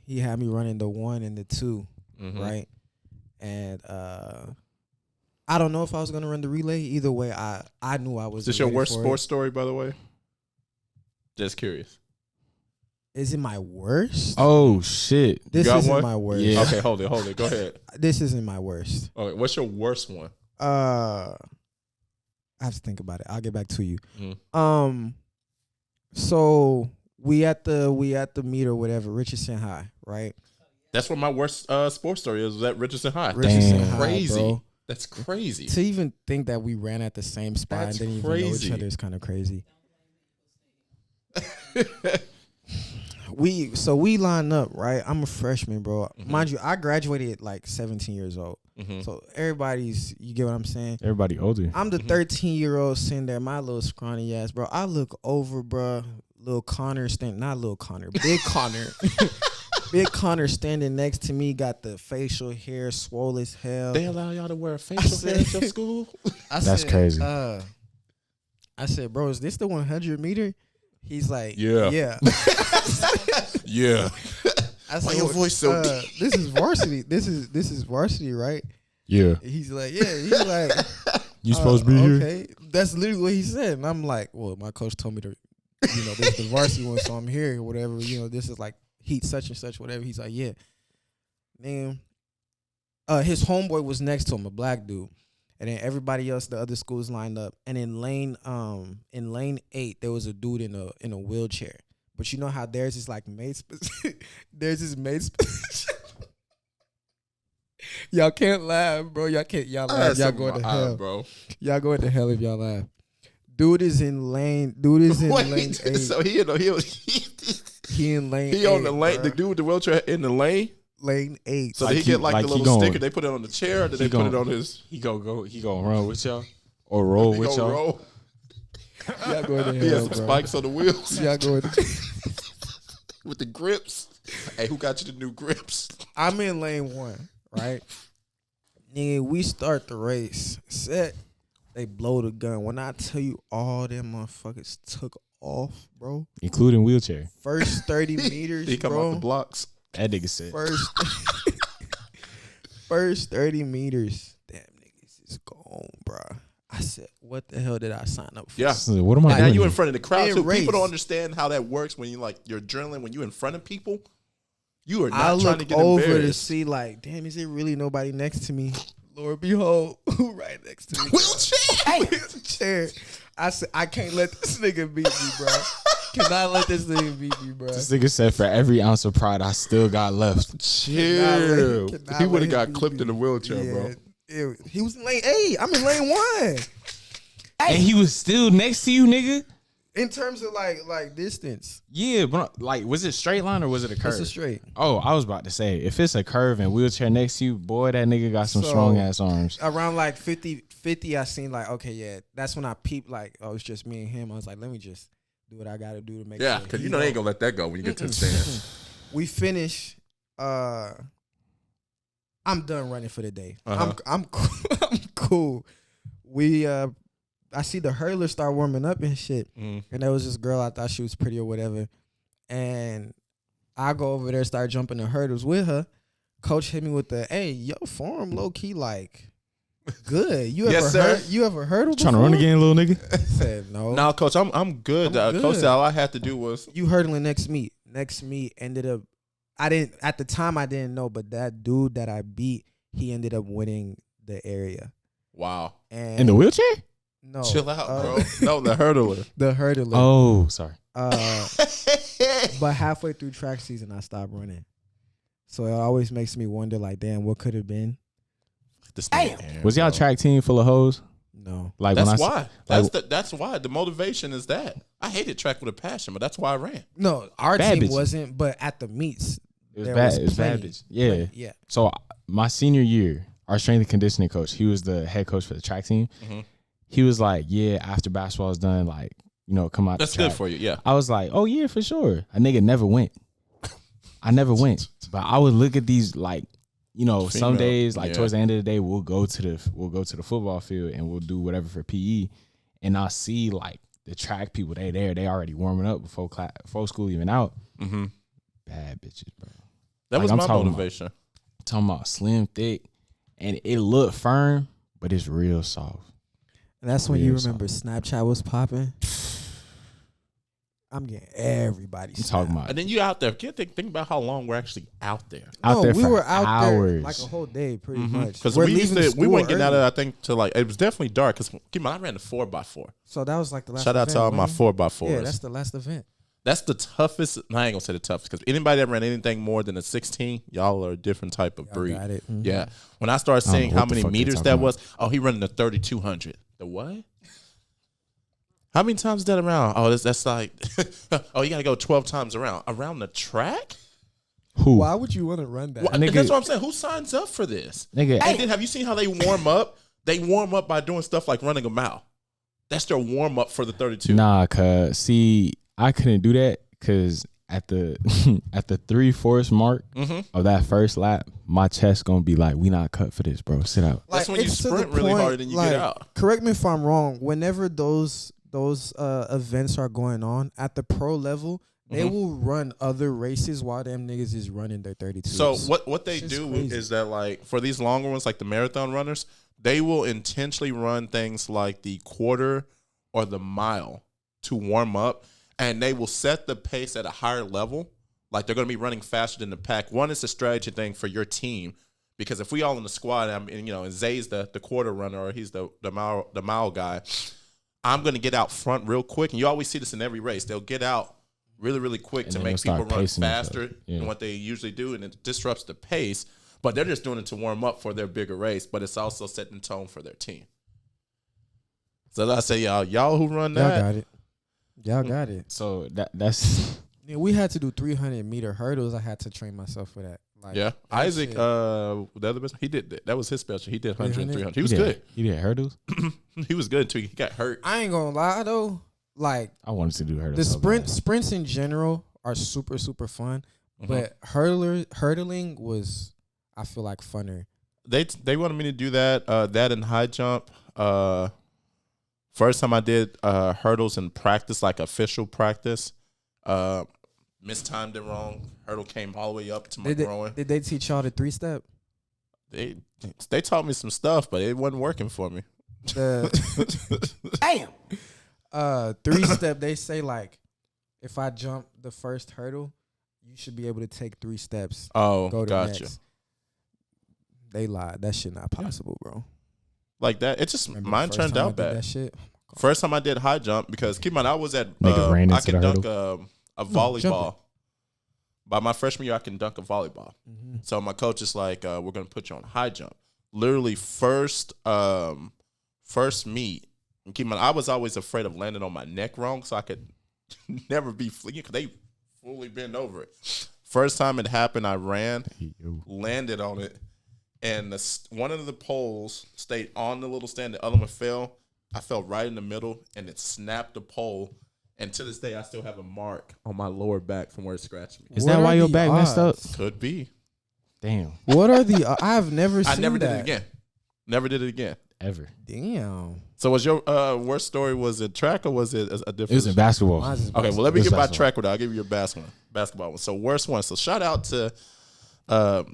he had me running the 1 and the 2, Mm-hmm. right? And I don't know if I was gonna run the relay. Either way, I knew I was. Is this your ready worst for sports story, by the way? Just curious. it. Is it my worst? Oh shit! This got isn't one? my worst. Yeah. Okay, hold it. Go ahead. This isn't my worst. Okay, what's your worst one? I have to think about it. I'll get back to you. Mhm. So we at the meet or whatever, Richardson High, right? That's what my worst sports story is. Was at Richardson High. Richardson Damn. High, Crazy. bro. That's crazy. To even think that we ran at the same spot That's and didn't even know each crazy. other is kind of crazy. we line up, right? I'm a freshman, bro. Mhm. Mind you, I graduated at like 17 years old. Mhm. So everybody's, you get what I'm saying? Everybody older. I'm the Mhm. 13-year-old sitting there, my little scrawny ass, bro. I look over, bro. Little Connor not little Connor, big Connor. Big Connor standing next to me, got the facial hair swole as hell. They allow y'all to wear facial hair at your school? That's crazy. I said, bro, is this the 100 meter? He's like, Yeah. yeah. Yeah. I Why your voice so deep? This is varsity. This is varsity, right? Yeah. He's like, yeah. He's like, You supposed to be here? okay. That's literally what he said. And I'm like, well, my coach told me to, this is the varsity one, so I'm here or whatever. This is like heat such and such, whatever. He's like, yeah. Man, his homeboy was next to him, a black dude. And then everybody else, the other schools lined up. And in lane 8, there was a dude in a wheelchair. But you know how theirs is like made specific. Theirs is made specific. Y'all can't laugh, bro. Y'all laugh. Y'all going to hell, bro. Y'all going to hell if y'all laugh. Dude is in lane 8. So he in lane 8. He on the lane. Bro. The dude with the wheelchair in the lane. Lane 8. So Like did he get like the he little going- sticker? They put it on the chair, or did they he put it going- on his? He gonna run with y'all or roll They with gonna y'all. roll. Y'all going to He has hell, some bro. spikes on the wheels Y'all going to with the grips. Hey, who got you the new grips? I'm in lane 1, right? Nigga, we start the race. Set. They blow the gun. When I tell you all them motherfuckers took off, bro. Including wheelchair. First 30 meters, He come bro. off the blocks. That nigga said. First 30 meters. Damn, niggas is gone, bro. I said, what the hell did I sign up for? Yeah. So what am I And now doing? you here? in front of the crowd In too. race. People don't understand how that works when you like your adrenaline when you in front of people. You are I not trying to look get over to embarrassed. see, like, damn, is there really nobody next to me? Lord behold, who right next to me? Wheelchair. I said, I can't let this nigga beat me, bro. Cannot let this nigga beat me, bro. This nigga said for every ounce of pride I still got left. Chill. Cannot He let would have him got beat clipped me. in the wheelchair, bro. Yeah, he was in lane 8. I'm in lane 1. And he was still next to you, nigga? In terms of like distance, Yeah, but like, was it straight line or was it a curve? it's a straight. Oh, I was about to say, if it's a curve and wheelchair next to you, boy, that nigga got some So- strong ass arms. Around like 50, I seen like, okay, yeah, that's when I peeped like, oh, it's just me and him. I was like, let me just do what I got to do to make Yeah, sure because he you know they ain't don't- gonna let that go when you get to the stand. We finish. I'm done running for the day. Uh-huh. I'm cool. I'm cool. I see the hurlers start warming up and shit. Mm. And there was this girl, I thought she was pretty or whatever. And I go over there, start jumping the hurdles with her. Coach hit me with the, hey, your form low key like good. You Yes, ever sir. you ever hurdled Trying to run before? again, little nigga? I said no. No, coach, I'm good. I'm Coach good. said all I had to do was You hurdling next meet. Next meet ended up, I didn't, at the time I didn't know, but that dude that I beat, he ended up winning the area. wow. And In the wheelchair? no, Chill out, bro. No, the hurdler. The hurdler. Oh, sorry. But halfway through track season, I stopped running. So it always makes me wonder, like, damn, what could have been? This Damn. thing, Was y'all bro. track team full of hoes? No. Like That's when I why. That's why. The motivation is that. I hated track with a passion, but that's why I ran. No, our Bad team bitches. wasn't, but at the meets, it was there bad. was It was bad, plenty. bitch. Yeah. Plenty, yeah. So my senior year, our strength and conditioning coach, he was the head coach for the track team. Mhm. He was like, yeah, after basketball is done, like, come out. That's the track. good for you. Yeah. I was like, oh yeah, for sure. A nigga never went. I never went. But I would look at these like, some Female, days, like yeah. towards the end of the day, we'll go to the football field and we'll do whatever for PE. And I'll see like the track people, they already warming up before school even out. Mm-hmm. Bad bitches, bro. That Like, was I'm my talking about- motivation. Talking about slim, thick, and it looked firm, but it's real soft. And that's when you Real remember Snapchat was popping. I'm getting everybody. I'm talking about And then you out there. Think about how long we're actually out there. out there we for were out hours. there like a whole day, pretty much. Because We're we used leaving to, we school weren't getting out of early. that, I think, to like, it was definitely dark. Because keep in mind, I ran the 4x4. So that was like the last. Shout out to all my event, wasn't 4x4s. it? Yeah, that's the last event. That's the toughest. No, I ain't gonna say the toughest because anybody that ran anything more than a 16, y'all are a different type of Y'all breed. got it. Mhm. Yeah. When I started I don't seeing know how what the many fuck they meters talking that about. was, oh, he running the 3200. The what? How many times is that around? Oh, that's like, oh, you got to go 12 times around the track? Who? Why would you want to run that? What? Nigga- That's what I'm saying. Who signs up for this? Nigga, And then have you seen how they warm up? They warm up by doing stuff like running a mile. That's their warm up for the 32. nah, cuz see, I couldn't do that because at the at the 3/4 mark of that first lap, my chest gonna be like, we not cut for this, bro. Sit out. That's when you it's to sprint the really point, hard and you like, get out. Correct me if I'm wrong. Whenever those events are going on at the pro level, they will run other races while them niggas is running their 32. So what they It's do crazy. is that, like, for these longer ones, like the marathon runners, they will intentionally run things like the quarter or the mile to warm up, and they will set the pace at a higher level. Like, they're going to be running faster than the pack. One is a strategy thing for your team, because if we all in the squad, and Zay's the quarter runner, or he's the mile guy, I'm going to get out front real quick. And you always see this in every race. They'll get out really, really quick And to then make they'll people start run pacing faster themselves. Yeah. than what they usually do, and it disrupts the pace. But they're just doing it to warm up for their bigger race, but it's also setting the tone for their team. So I say, y'all who run y'all that, got it. Y'all got it. So that's Yeah, we had to do 300-meter hurdles. I had to train myself for that. Like, yeah. that Isaac, shit- the other best, he did that. That was his special. He did 100 and 300? 300. He was good. He did hurdles. He was good until he got hurt. I ain't gonna lie though. Like I wanted to do hurdles. the so bad. sprints in general are super super fun, but hurdling was, I feel like, funner. They wanted me to do that that and high jump. First time I did hurdles in practice, like official practice, mistimed it wrong. Hurdle came all the way up to my groin. Did they teach y'all the 3-step? They taught me some stuff, but it wasn't working for me. The Damn. 3-step, they say, like, if I jump the first hurdle, you should be able to take 3 steps. Oh, Go to gotcha. next. They lied. That shit not possible, bro. Like that, it just Remember the mine first turned time I out did bad. That shit. First time I did high jump, because keep in mind I was at Nigga ran I into can the dunk a volleyball. By my freshman year, I can dunk a volleyball. Mm-hmm. So my coach is like, "We're gonna put you on high jump." Literally first meet. And keep in mind, I was always afraid of landing on my neck wrong, so I could never be fleeing because they fully bend over it. First time it happened, I ran, landed on it, and one of the poles stayed on the little stand. The other one fell. I fell right in the middle, and it snapped the pole. And to this day, I still have a mark on my lower back from where it scratched me. Is that why your back messed up? Could be. Damn. What are the? I've never seen I never that. did it again. Never did it again. Ever. Damn. So was your worst story, was it track or was it a different? It was in basketball. Mine's is Okay, well, let me It was get my basketball. track with it. I'll give you your basketball one. So worst one. So shout out to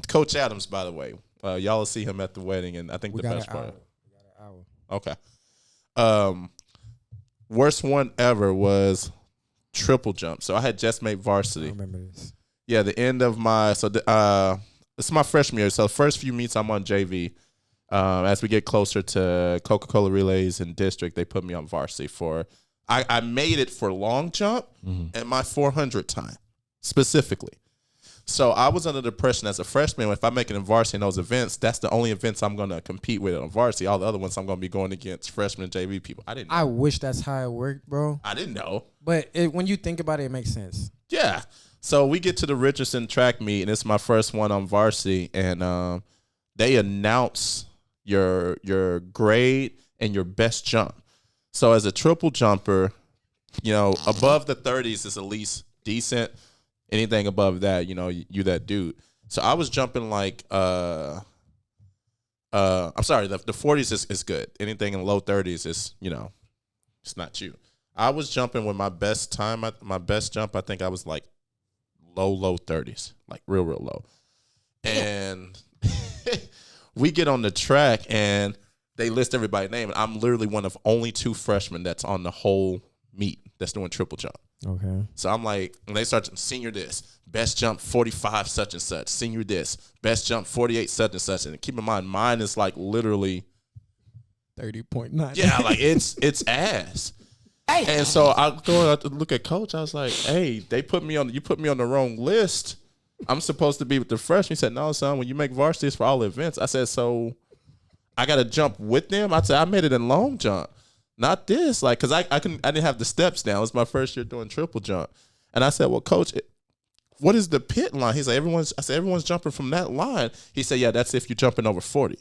Coach Adams, by the way. Y'all will see him at the wedding, and I think We the got best an part. hour. We got an hour. Okay. Worst one ever was triple jump. So I had just made I varsity. remember this. Yeah, the end of my it's my freshman year. So the first few meets I'm on JV. As we get closer to Coca-Cola relays and district, they put me on varsity for. I made it for long jump and my 400 time specifically. So I was under the impression as a freshman, if I make it in varsity in those events, that's the only events I'm going to compete with on varsity. All the other ones I'm going to be going against freshman and JV people. I didn't know. I wish that's how it worked, bro. I didn't know. But when you think about it, it makes sense. Yeah. So we get to the Richardson track meet, and it's my first one on varsity, and they announce your grade and your best jump. So as a triple jumper, above the 30s is at least decent. Anything above that, you that dude. So I was jumping like I'm sorry, the 40s is good. Anything in the low 30s is, it's not you. I was jumping with my best time. My best jump, I think I was like low 30s, like real low. And we get on the track and they list everybody's name. And I'm literally one of only 2 freshmen that's on the whole meet that's doing triple jump. Okay. So I'm like, and they start senior this, best jump 45 such and such, senior this, best jump 48 such and such. And keep in mind, mine is like literally 30.9. Yeah, like it's ass. And so I go out to look at coach. I was like, hey, you put me on the wrong list. I'm supposed to be with the freshmen. He said, no, son, when you make varsity, it's for all events. I said, so I got to jump with them? I said, I made it in long jump. not this. Like, cause I didn't have the steps down. It was my first year doing triple jump. And I said, well, coach, what is the pit line? He's like, everyone's jumping from that line. He said, yeah, that's if you're jumping over 40.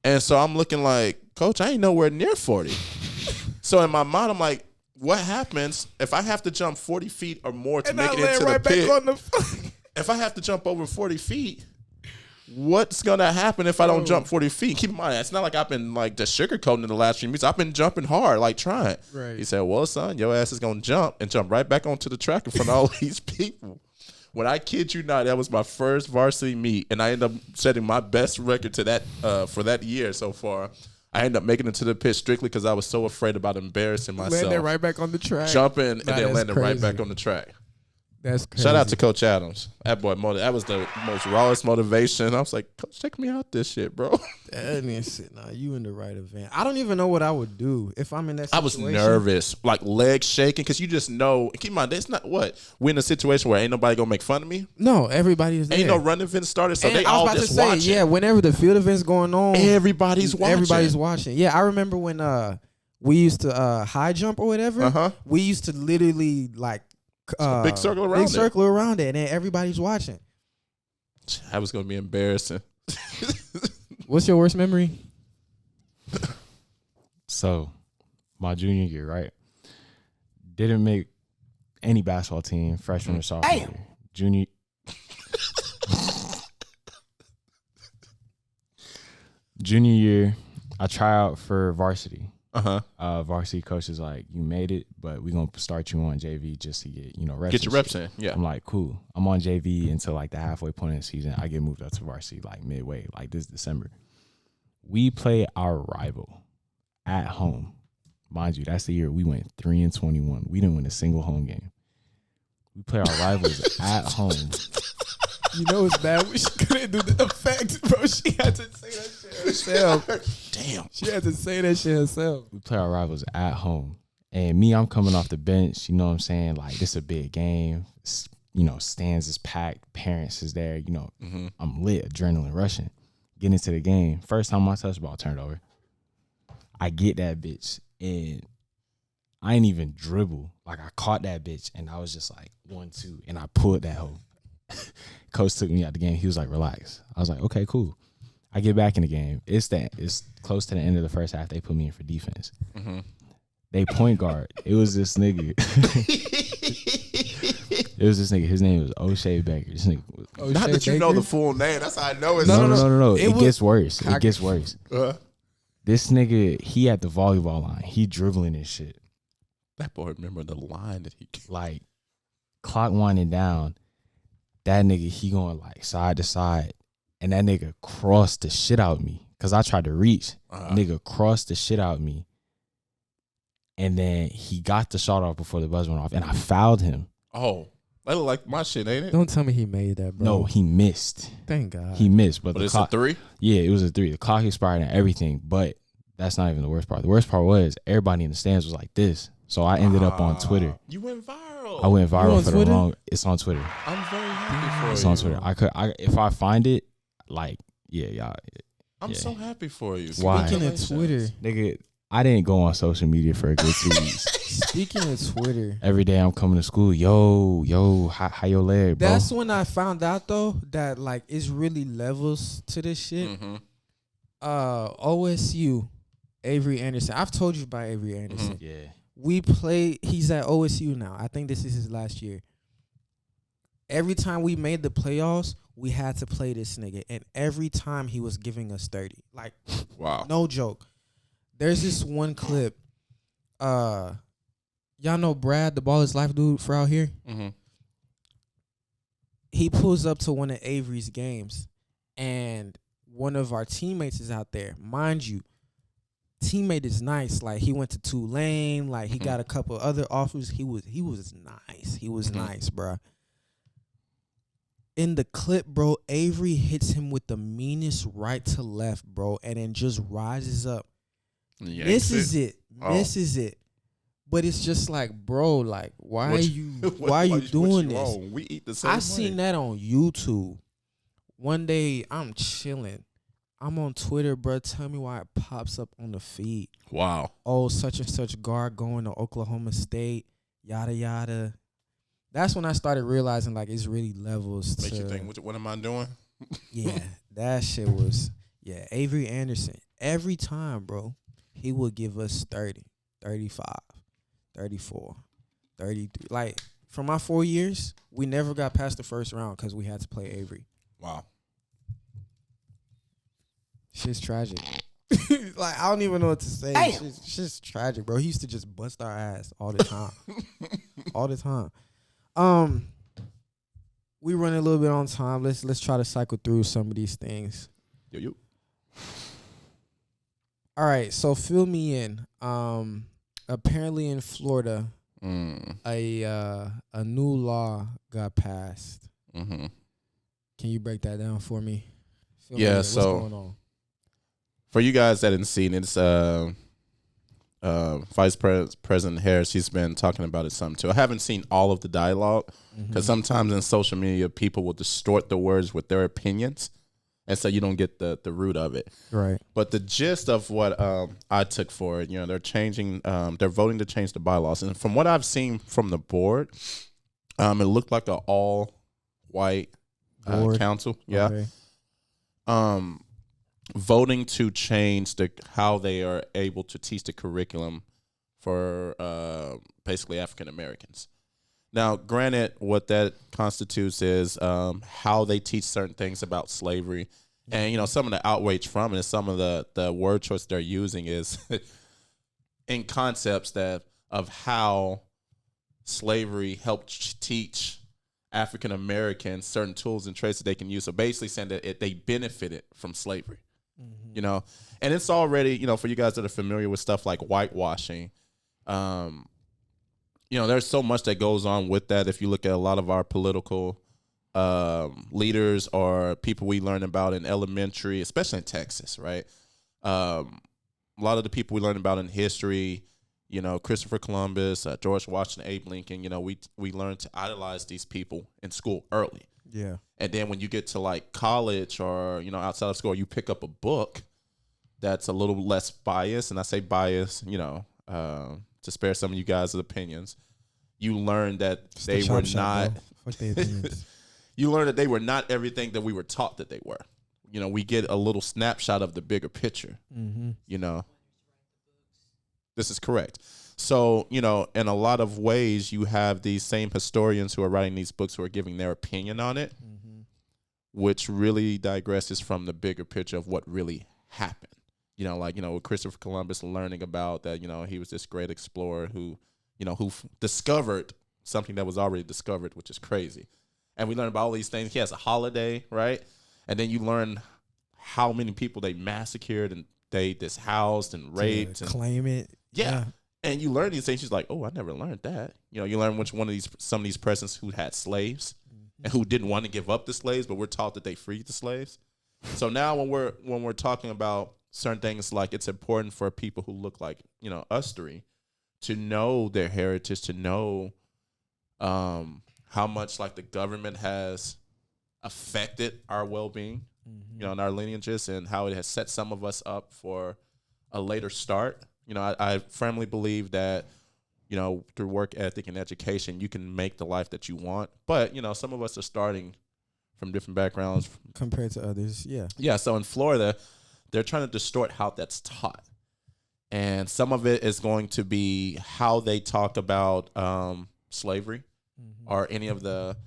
And so I'm looking like, coach, I ain't nowhere near 40. So in my mind, I'm like, what happens if I have to jump 40 feet or more to make it into the pit? If I have to jump over 40 feet, what's going to happen if I don't jump 40 feet? Keep in mind, it's not like I've been like just sugarcoating in the last few meets. I've been jumping hard, like trying. Right. He said, well, son, your ass is going to jump right back onto the track in front of all these people. When I kid you not, that was my first varsity meet, and I ended up setting my best record to that for that year so far. I ended up making it to the pit strictly because I was so afraid about embarrassing myself. Landing right back on the track. Jumping and then landing right back on the track. That's crazy. Shout out to Coach Adams. That boy, that was the most rawest motivation. I was like, Coach, take me out this shit, bro. That means shit. Nah, you in the right event. I don't even know what I would do if I'm in that I situation. was nervous, like legs shaking, because you just know. Keep in mind, it's not what we're in a situation where ain't nobody gonna make fun of me. No, everybody is there. Ain't no run event started, so And they I was all about just to say, watching. yeah, whenever the field event's going on, Everybody's watching. Everybody's watching. Yeah, I remember when we used to high jump or whatever. Uh-huh. We used to literally like big circle around it, and then everybody's watching. That was gonna be embarrassing. What's your worst memory? So, my junior year, right? Didn't make any basketball team, freshman or sophomore year. Junior. Junior year, I try out for varsity. Varsity coach is like, you made it, but we're going to start you on JV just to get, reps. Get your reps in, yeah. I'm like, cool. I'm on JV until like the halfway point of the season. I get moved up to varsity like midway, like this December. We play our rival at home. Mind you, that's the year we went 3-21. We didn't win a single home game. We play our rivals at home. You know it's bad. She couldn't do the effects, bro. She had to say that shit herself. Damn. She had to say that shit herself. We play our rivals at home. And me, I'm coming off the bench. You know what I'm saying? Like, this a big game. Stands is packed. Parents is there. I'm lit. Adrenaline rushing. Get into the game. First time my touch ball turned over. I get that bitch. And I ain't even dribble. Like, I caught that bitch. And I was just like, 1-2. And I pulled that hoe. Coach took me out the game. He was like, relax. I was like, okay, cool. I get back in the game. It's close to the end of the first half. They put me in for defense. They point guard. It was this nigga. His name was O'Shea Baker. This nigga was, Not that you know the full name. That's how I know it's no. It gets worse. It gets worse. Uh-huh. This nigga, he at the volleyball line. He dribbling and shit. That boy remember the line that he like clock winding down. That nigga, he going like side to side, and that nigga crossed the shit out of me because I tried to reach. Nigga crossed the shit out of me, and then he got the shot off before the buzzer went off, and I fouled him. Oh, that look like my shit, ain't it? Don't tell me he made that, bro. No, he missed. Thank God. He missed, but But the it's clock, a 3? Yeah, it was a 3. The clock expired and everything, but that's not even the worst part. The worst part was everybody in the stands was like this, so I ended up on Twitter. You went viral. I went viral for Twitter? the wrong. It's on Twitter. I'm very happy for you. It's on Twitter. If I find it, like, yeah, y'all. I'm so happy for you. Why? Speaking of Twitter, Nigga, I didn't go on social media for a good 2 weeks. speaking of Twitter, Every day I'm coming to school. Yo, how your leg, bro? that's when I found out though that like it's really levels to this shit. OSU, Avery Anderson. I've told you about Avery Anderson. Yeah. We play. He's at OSU now. I think this is his last year. Every time we made the playoffs, we had to play this nigga, and every time he was giving us 30. Like, Wow. no joke. There's this one clip. Y'all know Brad, the Ball is Life dude for out here. He pulls up to one of Avery's games, and one of our teammates is out there. Mind you, teammate is nice. Like, he went to Tulane. Like, he got a couple other offers. He was nice. He was nice, bro. In the clip, bro, Avery hits him with the meanest right to left, bro, and then just rises up. This is it. This is it. But it's just like, bro, like, why are you doing this? We eat the same I seen that on YouTube. One day I'm chilling. I'm on Twitter, bro. Tell me why it pops up on the feed. Wow. Oh, such and such guard going to Oklahoma State, yada yada. That's when I started realizing like it's really levels Makes to. you think, what am I doing? Yeah, that shit was. Yeah, Avery Anderson. Every time, bro, he would give us 30, 35, 34, 33. Like, for my 4 years, we never got past the first round because we had to play Avery. Wow. Shit's tragic. Like, I don't even know what to say. Damn. Shit's tragic, bro. He used to just bust our ass all the time. All the time. We running a little bit on time. Let's try to cycle through some of these things. Yo. All right, so fill me in. Apparently in Florida, a new law got passed. Mm-hmm. Can you break that down for me? Fill me Yeah, in. What's so going on? For you guys that haven't seen it, it's Vice President Harris. He's been talking about it some too. I haven't seen all of the dialogue because sometimes in social media people will distort the words with their opinions, and so you don't get the root of it. Right. But the gist of what I took for it, they're changing, they're voting to change the bylaws, and from what I've seen from the board, it looked like an all white council. Yeah. Okay. Voting to change how they are able to teach the curriculum for basically African Americans. Now, granted, what that constitutes is how they teach certain things about slavery, and some of the outrage from it, and some of the word choice they're using is in concepts of how slavery helped teach African Americans certain tools and traits that they can use. So basically saying that they benefited from slavery. And it's already, for you guys that are familiar with stuff like whitewashing, there's so much that goes on with that. If you look at a lot of our political leaders or people we learn about in elementary, especially in Texas, right? A lot of the people we learn about in history, Christopher Columbus, George Washington, Abe Lincoln, we learn to idolize these people in school early. Yeah. And then when you get to like college or, outside of school, you pick up a book that's a little less biased. And I say biased, to spare some of you guys' opinions. You learn that they were not. Fuck their opinions. You learn that they were not everything that we were taught that they were. We get a little snapshot of the bigger picture. This is correct. So, in a lot of ways, you have these same historians who are writing these books who are giving their opinion on it, which really digresses from the bigger picture of what really happened. With Christopher Columbus learning about that, he was this great explorer who discovered something that was already discovered, which is crazy. And we learn about all these things. He has a holiday, right? And then you learn how many people they massacred and they dishoused and raped. And claim it. Yeah. And you learn these things. She's like, oh, I never learned that. You learn some of these presidents who had slaves and who didn't want to give up the slaves, but we're taught that they freed the slaves. So now when we're talking about certain things, like it's important for people who look like, us three to know their heritage, to know how much like the government has affected our well-being, and our lineages, and how it has set some of us up for a later start. I firmly believe that, through work ethic and education, you can make the life that you want. But, some of us are starting from different backgrounds. Compared to others, yeah. Yeah, so in Florida, they're trying to distort how that's taught. And some of it is going to be how they talk about slavery or any of the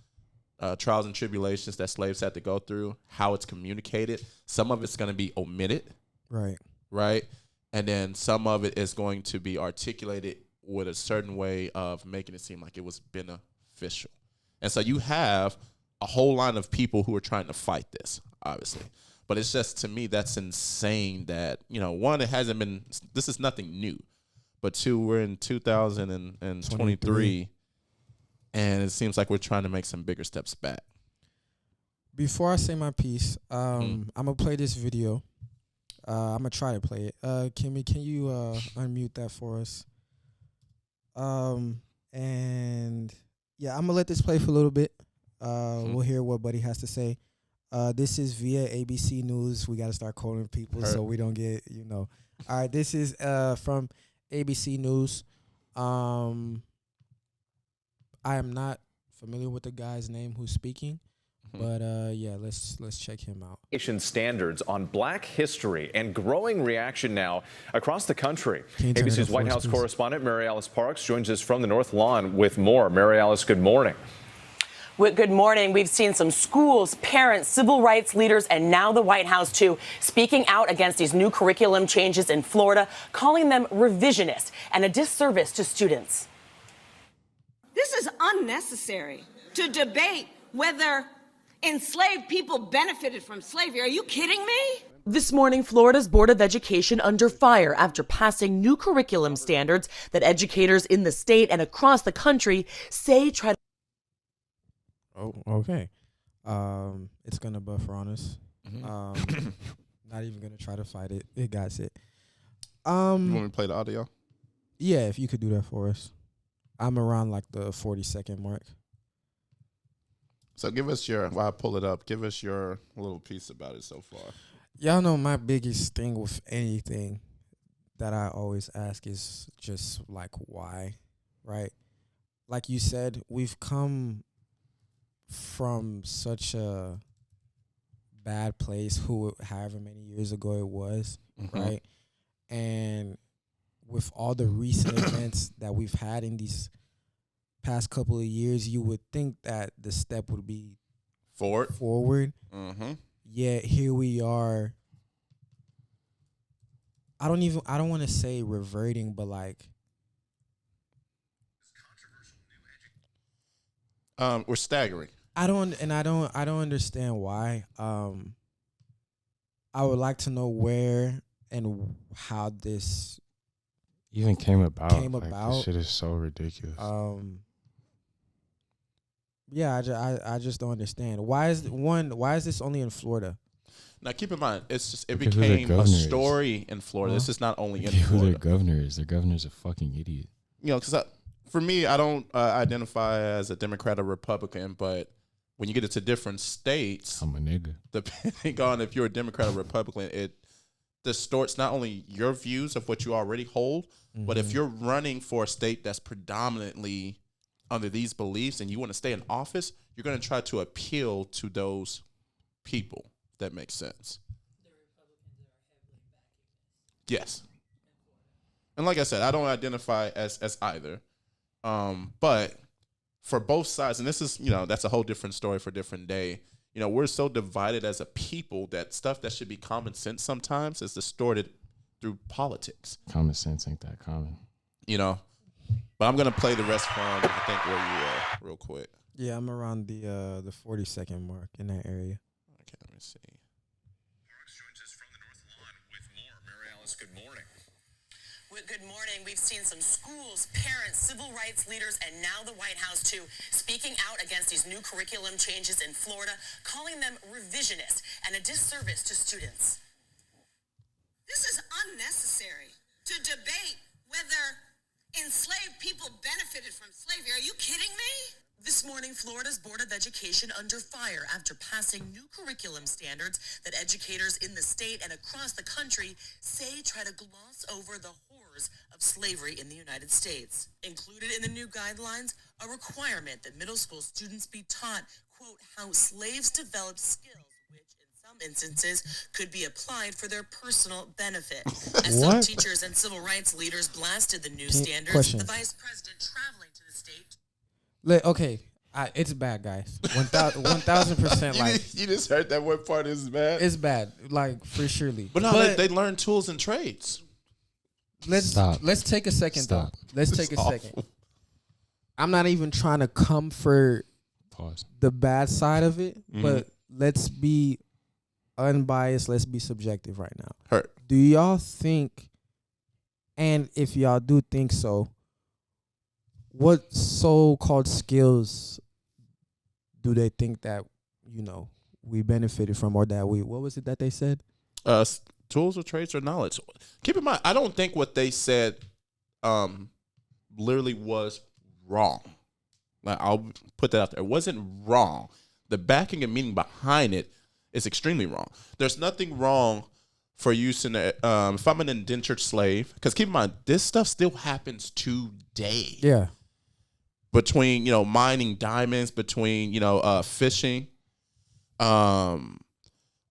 trials and tribulations that slaves had to go through, how it's communicated. Some of it's going to be omitted. Right? And then some of it is going to be articulated with a certain way of making it seem like it was beneficial. And so you have a whole line of people who are trying to fight this, obviously. But it's just, to me, that's insane that, one, this is nothing new. But two, we're in 2023, and it seems like we're trying to make some bigger steps back. Before I say my piece, I'm going to play this video. I'm going to try to play it. Kimmy, can you unmute that for us? And, yeah, I'm going to let this play for a little bit. We'll hear what Buddy has to say. This is via ABC News. We got to start calling people so we don't get, All right, this is from ABC News. I am not familiar with the guy's name who's speaking, but yeah, let's check him out. Standards on Black history and growing reaction now across the country. ABC's White House correspondent Mary Alice Parks joins us from the North Lawn with more. Mary Alice, good morning. Good morning. We've seen some schools, parents, civil rights leaders, and now the White House, too, speaking out against these new curriculum changes in Florida, calling them revisionist and a disservice to students. This is unnecessary to debate whether enslaved people benefited from slavery. Are you kidding me? This morning, Florida's Board of Education under fire after passing new curriculum standards that educators in the state and across the country say try to. Oh, okay. It's gonna buffer on us. Not even gonna try to fight it. It got it. You want me to play the audio? Yeah, if you could do that for us. I'm around like the 40-second mark. So give us while I pull it up, give us your little piece about it so far. Y'all know my biggest thing with anything that I always ask is just like why, right? Like you said, we've come from such a bad place however many years ago it was, right? And with all the recent events that we've had in these past couple of years, you would think that the step would be forward. Yet here we are. I don't want to say reverting, but like we're staggering. I don't understand why. I would like to know where and how this even came about. This shit is so ridiculous. Yeah, I just don't understand. Why is this only in Florida? Now keep in mind, it became a story in Florida. This is not only in Florida. Who their governor is? Their governor's a fucking idiot. Because for me, I don't identify as a Democrat or Republican, but when you get into different states, I'm a nigga. Depending on if you're a Democrat or Republican, it distorts not only your views of what you already hold, but if you're running for a state that's predominantly under these beliefs and you want to stay in office, you're going to try to appeal to those people. If that makes sense. The Republicans are heavily backing. Yes. And like I said, I don't identify as either. But for both sides, and this is, that's a whole different story for a different day. We're so divided as a people that stuff that should be common sense sometimes is distorted through politics. Common sense ain't that common. But I'm going to play the rest from, I think, where you are real quick. Yeah, I'm around the 40-second mark in that area. Okay, let me see. Parks joins us from the North Lawn with more. Mary Alice, good morning. Good morning. We've seen some schools, parents, civil rights leaders, and now the White House, too, speaking out against these new curriculum changes in Florida, calling them revisionist and a disservice to students. This is unnecessary to debate whether enslaved people benefited from slavery. Are you kidding me? This morning, Florida's Board of Education under fire after passing new curriculum standards that educators in the state and across the country say try to gloss over the horrors of slavery in the United States. Included in the new guidelines, a requirement that middle school students be taught, quote, how slaves developed skills which in some instances could be applied for their personal benefit. As some teachers and civil rights leaders blasted the new standards, the vice president traveling to the state. Okay, it's bad, guys. 1,000%. Like you just heard that one part is bad. It's bad, like for surely. But no, they learn tools and trades. Let's take a second though. Let's take a second. I'm not even trying to comfort the bad side of it, but let's be unbiased. Let's be subjective right now. Do y'all think, and if y'all do think so, what so-called skills do they think that, we benefited from, or that what was it that they said? Tools or trades or knowledge. Keep in mind, I don't think what they said literally was wrong. Like, I'll put that out there. It wasn't wrong. The backing and meaning behind it It's extremely wrong. There's nothing wrong for using it. If I'm an indentured slave, because keep in mind, this stuff still happens today. Yeah. Between, mining diamonds, between, fishing, all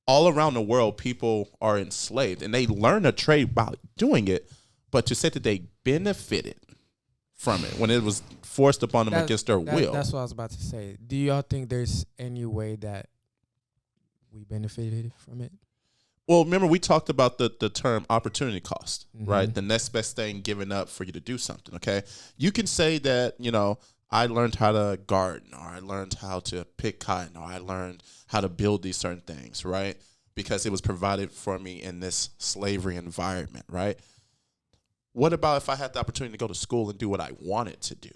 around the world, people are enslaved and they learn a trade by doing it. But to say that they benefited from it when it was forced upon them against their will. That's what I was about to say. Do y'all think there's any way that we benefited from it? Well, remember we talked about the term opportunity cost, right? The next best thing given up for you to do something, okay? You can say that, I learned how to garden, or I learned how to pick cotton, or I learned how to build these certain things, right? Because it was provided for me in this slavery environment, right? What about if I had the opportunity to go to school and do what I wanted to do?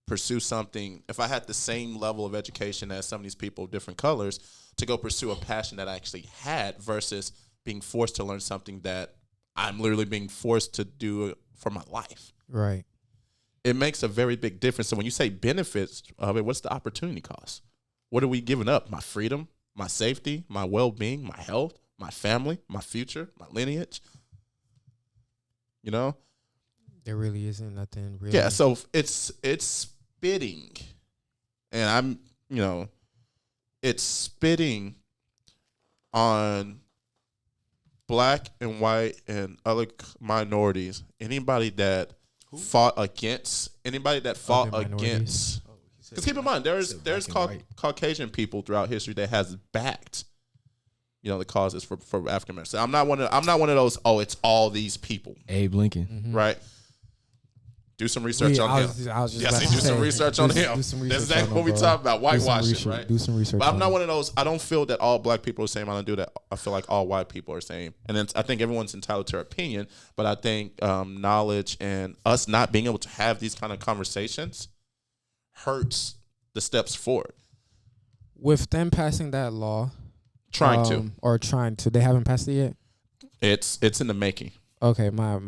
Pursue something, if I had the same level of education as some of these people of different colors, to go pursue a passion that I actually had versus being forced to learn something that I'm literally being forced to do for my life. Right. It makes a very big difference. So when you say benefits of it, what's the opportunity cost? What are we giving up? My freedom, my safety, my well-being, my health, my family, my future, my lineage? There really isn't nothing really. Yeah, so it's spitting. And I'm, it's spitting on black and white and other minorities. Anybody that fought against, because keep in mind, there's Caucasian people throughout history that has backed, the causes for African Americans. I'm not one of those. Oh, it's all these people. Abe Lincoln, right? Do some research on him. Do some research on him. That's exactly what we talk about. Whitewashing, right? Do some research. But I'm not one of those. I don't feel that all black people are the same. I don't do that. I feel like all white people are the same. And then I think everyone's entitled to their opinion. But I think knowledge and us not being able to have these kind of conversations hurts the steps forward. With them passing that law, trying to, they haven't passed it yet. It's in the making. Okay, my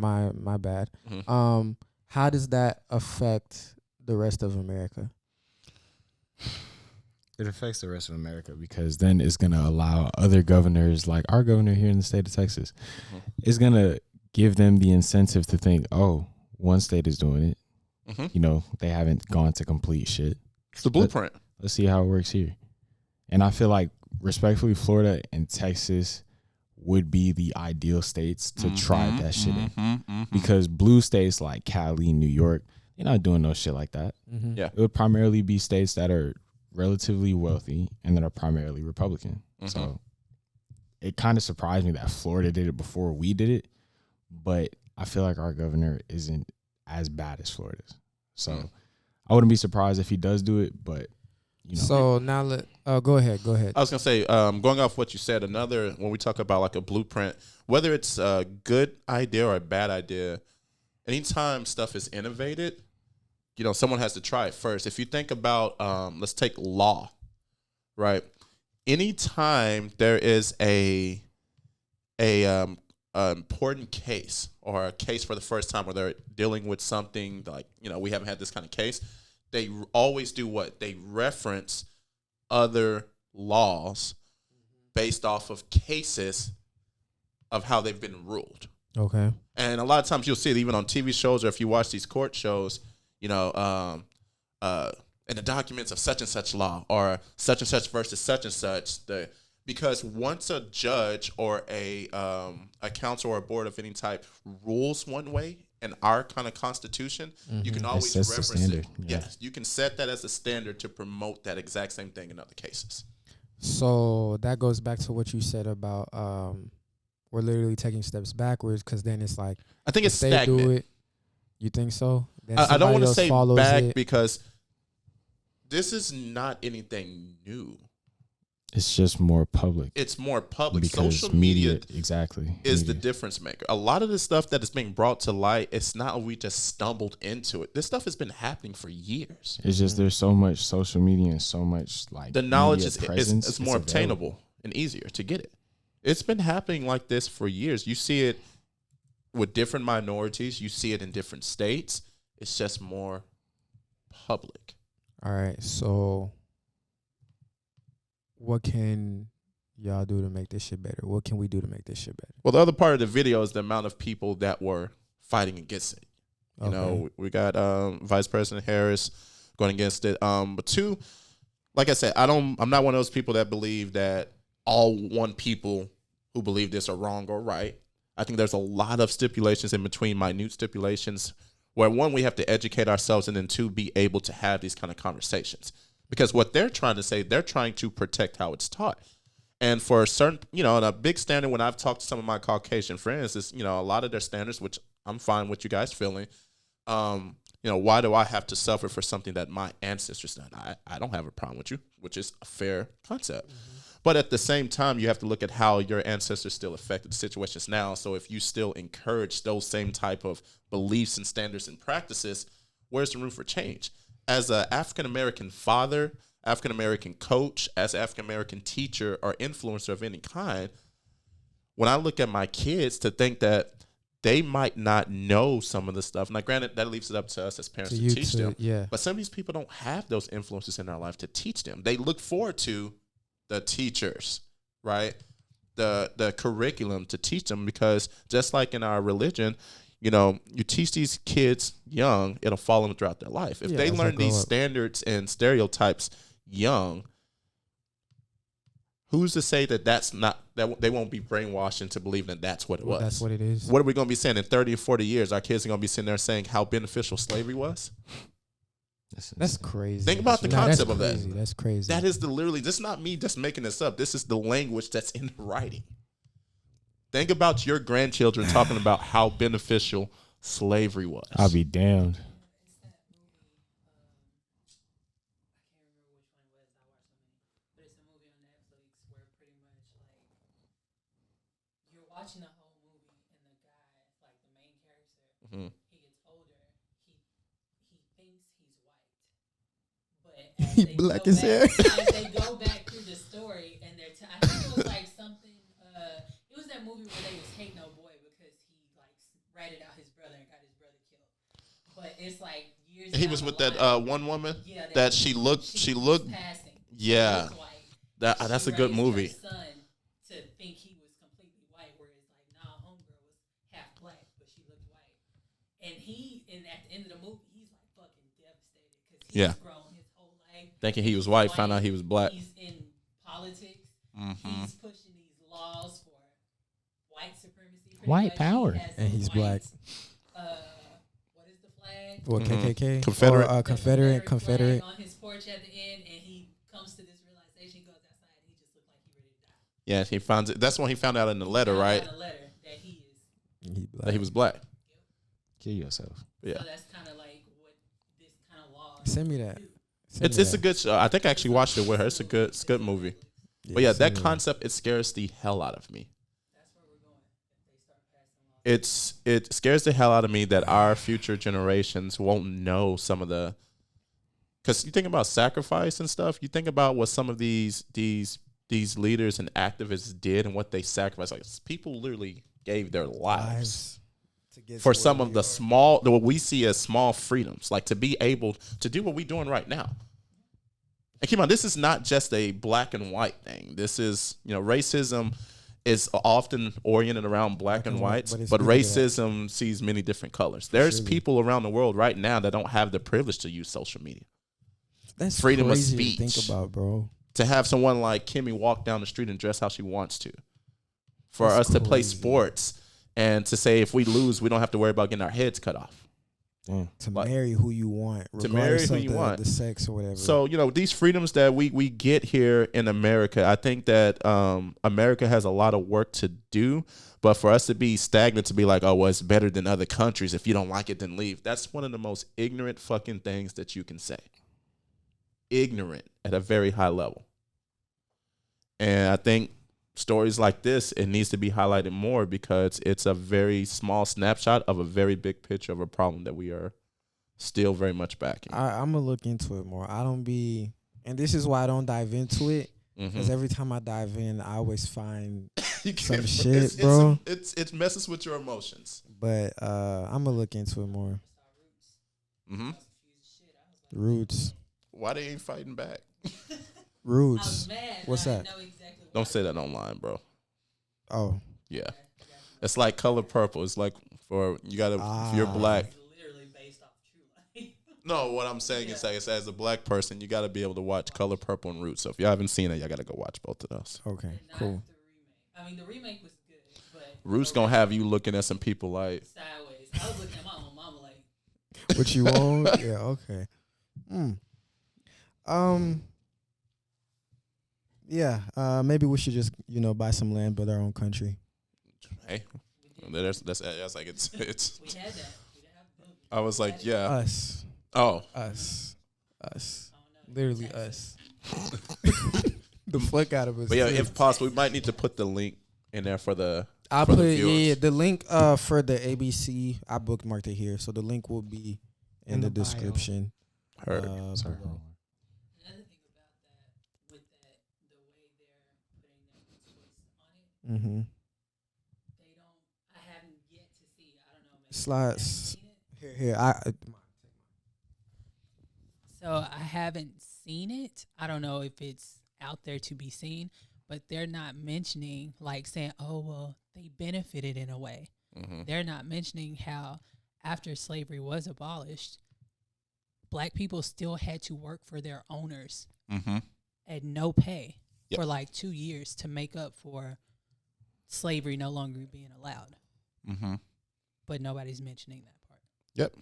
bad. Mm-hmm. How does that affect the rest of America? It affects the rest of America because then it's going to allow other governors, like our governor here in the state of Texas, it's going to give them the incentive to think, oh, one state is doing it. They haven't gone to complete shit. It's the blueprint. Let's see how it works here. And I feel like, respectfully, Florida and Texas would be the ideal states to try that shit in. Because blue states like Cali, New York, they're not doing no shit like that. Yeah. It would primarily be states that are relatively wealthy and that are primarily Republican. So it kind of surprised me that Florida did it before we did it, but I feel like our governor isn't as bad as Florida's. So I wouldn't be surprised if he does do it, but So now go ahead. I was gonna say, going off what you said, when we talk about like a blueprint, whether it's a good idea or a bad idea, anytime stuff is innovated, someone has to try it first. If you think about, let's take law, right? Anytime there is a important case or a case for the first time where they're dealing with something like, we haven't had this kind of case, they always do what? They reference other laws based off of cases of how they've been ruled. Okay. And a lot of times you'll see it even on TV shows, or if you watch these court shows, in the documents of such and such law, or such and such versus such and such. Because once a judge or a council or a board of any type rules one way in our kind of constitution, you can always reference it. Yes, you can set that as a standard to promote that exact same thing in other cases. So that goes back to what you said about we're literally taking steps backwards, because then it's like, I think it's they stagnant. do it. You think so? Then I don't want to say back it. because this is not anything new. It's just more public. It's more public. Because social media exactly is the difference maker. A lot of the stuff that is being brought to light, it's not we just stumbled into it. This stuff has been happening for years. It's just there's so much social media and so much like the knowledge is presence, more obtainable and easier to get it. It's been happening like this for years. You see it with different minorities. You see it in different states. It's just more public. All right. So what can y'all do to make this shit better? What can we do to make this shit better? Well, the other part of the video is the amount of people that were fighting against it. You Okay. know, we got Vice President Harris going against it. But two, like I said, I'm not one of those people that believe that all one people who believe this are wrong or right. I think there's a lot of stipulations in between, minute stipulations, where one, we have to educate ourselves, and then two, be able to have these kind of conversations. Because what they're trying to say, they're trying to protect how it's taught. And for a certain, you know, and a big standard when I've talked to some of my Caucasian friends is, you know, a lot of their standards, which I'm fine with you guys feeling, you know, why do I have to suffer for something that my ancestors done? I don't have a problem with you, which is a fair concept. Mm-hmm. But at the same time, you have to look at how your ancestors still affected the situations now. So if you still encourage those same type of beliefs and standards and practices, where's the room for change? As an African-American father, African-American coach, as an African-American teacher or influencer of any kind, when I look at my kids to think that they might not know some of the stuff. Now, granted, that leaves it up to us as parents to teach them. Yeah. But some of these people don't have those influences in their life to teach them. They look forward to the teachers, right? The curriculum to teach them, because just like in our religion, you know, you teach these kids young, it'll follow them throughout their life. If they learn these standards and stereotypes young, who's to say that that's not, that they won't be brainwashed into believing that that's what it was? That's what it is. What are we going to be saying in 30 or 40 years? Our kids are going to be sitting there saying how beneficial slavery was? That's crazy. Think about the concept of that. That's crazy. That is literally, this is not me just making this up. This is the language that's in the writing. Think about your grandchildren talking about how beneficial slavery was. I'll be damned. Watching the whole movie, and the guy, like the main character, Mm-hmm. he gets older. He thinks he's white, but as He they black go as back, hell. as they go back through the story, and they're I think it was like something. It was that movie where they was hating no boy because he like ratted out his brother and got his brother killed. But it's like years. He was with that one woman that she looked passing. yeah. She looked white. That's a good Raised movie. her son to think he was completely white, whereas like nah, homegirl was half black, but she looked white. And at the end of the movie, he's like fucking devastated because he's grown his whole life Thinking he was white, found out he was black. He's in politics. Mm-hmm. He's pushing these laws for white supremacy. pretty White much. power. He has And the he's white, black. What is the flag? What, KKK? Confederate. Or, Confederate. Flag on his porch at the end, and he comes to this realization. He goes outside, and he just looked like he ready to die. Yeah, he found it. That's when he found out in the letter, right? On the letter that he is. That he was black. Kill yourself. Yeah. So that's kind of like what this kind of law. Send me that. It's a good show. I think I actually watched it with her. It's a good movie. But yeah, that concept, it scares the hell out of me. That's where we're going. If they start passing laws. It scares the hell out of me that our future generations won't know some of the, because you think about sacrifice and stuff. You think about what some of these leaders and activists did and what they sacrificed. Like, people literally gave their lives for some of the small, what we see as small freedoms, like to be able to do what we're doing right now. And keep on, this is not just a black and white thing. This is, you know, racism is often oriented around black and whites, but racism sees many different colors. There's people around the world right now that don't have the privilege to use social media. That's freedom of crazy speech. to think about, bro. To have someone like Kimmy walk down the street and dress how she wants to. For That's us to play crazy. sports and to say if we lose, we don't have to worry about getting our heads cut off. Damn. To Like, marry who you want, to marry regardless who of you want. the sex or whatever. So, you know, these freedoms that we get here in America, I think that America has a lot of work to do. But for us to be stagnant, to be like, oh, well, it's better than other countries. If you don't like it, then leave. That's one of the most ignorant fucking things that you can say. Ignorant at a very high level. And I think stories like this, it needs to be highlighted more because it's a very small snapshot of a very big picture of a problem that we are still very much backing. I'm going to look into it more. I don't be, and this is why I don't dive into it. Because every time I dive in, I always find some shit, bro. It messes with your emotions. But I'm going to look into it more. Mm-hmm. Roots. Why they ain't fighting back? Roots. mad. What's but I that? know exactly Don't say that online, bro. Oh, Yeah, it's like Color Purple. It's like for you gotta if you're black. It's literally based off true life. No, what I'm saying is like it's as a black person, you got to be able to watch Color Purple and Roots. So if you haven't seen it, y'all got to go watch both of those. okay, And not cool. the remake. I mean, the remake was good, but Roots gonna have you looking at some people like, sideways. I was looking at my own mama like, What you want? Yeah, okay. Yeah, maybe we should just, buy some land, build our own country. hey, that's like it's. we had that. We didn't have movies. I was like, yeah. Us. Oh, Us. I don't know. Literally us. The fuck out of us. but yeah, too. if possible, we might need to put the link in there for the. I'll for put the viewers. the link for the ABC. I bookmarked it here, so the link will be in the the bio. description. Heard. Sorry. Below. Another thing about that, with that, the way they're putting their twist on it, Mm-hmm. they don't. I haven't yet to see. I don't know. Maybe Slides. you haven't seen it. Here. So I haven't seen it. I don't know if it's out there to be seen, but they're not mentioning like saying, "Oh well, they benefited in a way." Mm-hmm. They're not mentioning how after slavery was abolished, black people still had to work for their owners Mm-hmm. at no pay Yep. for like 2 years to make up for slavery no longer being allowed. Mm-hmm. But nobody's mentioning that part. Yep.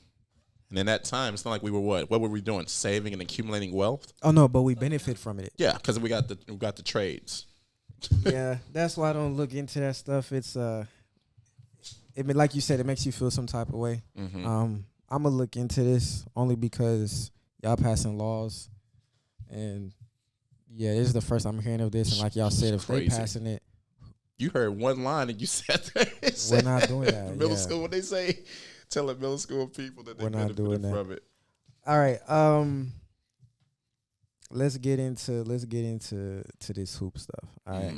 And in that time, it's not like we were what? What were we doing? Saving and accumulating wealth? Oh no, but we benefit from it. Yeah, because we got the trades. Yeah, that's why I don't look into that stuff. It's like you said, it makes you feel some type of way. Mm-hmm. I'm gonna look into this only because y'all passing laws, and yeah, this is the first I'm hearing of this. And like y'all said, if they Crazy. passing it, You heard one line and you said that. we're not doing that. middle yeah. school when they say telling middle school people that they We're not doing benefited that. from it. All right. Let's get into this hoop stuff. All right.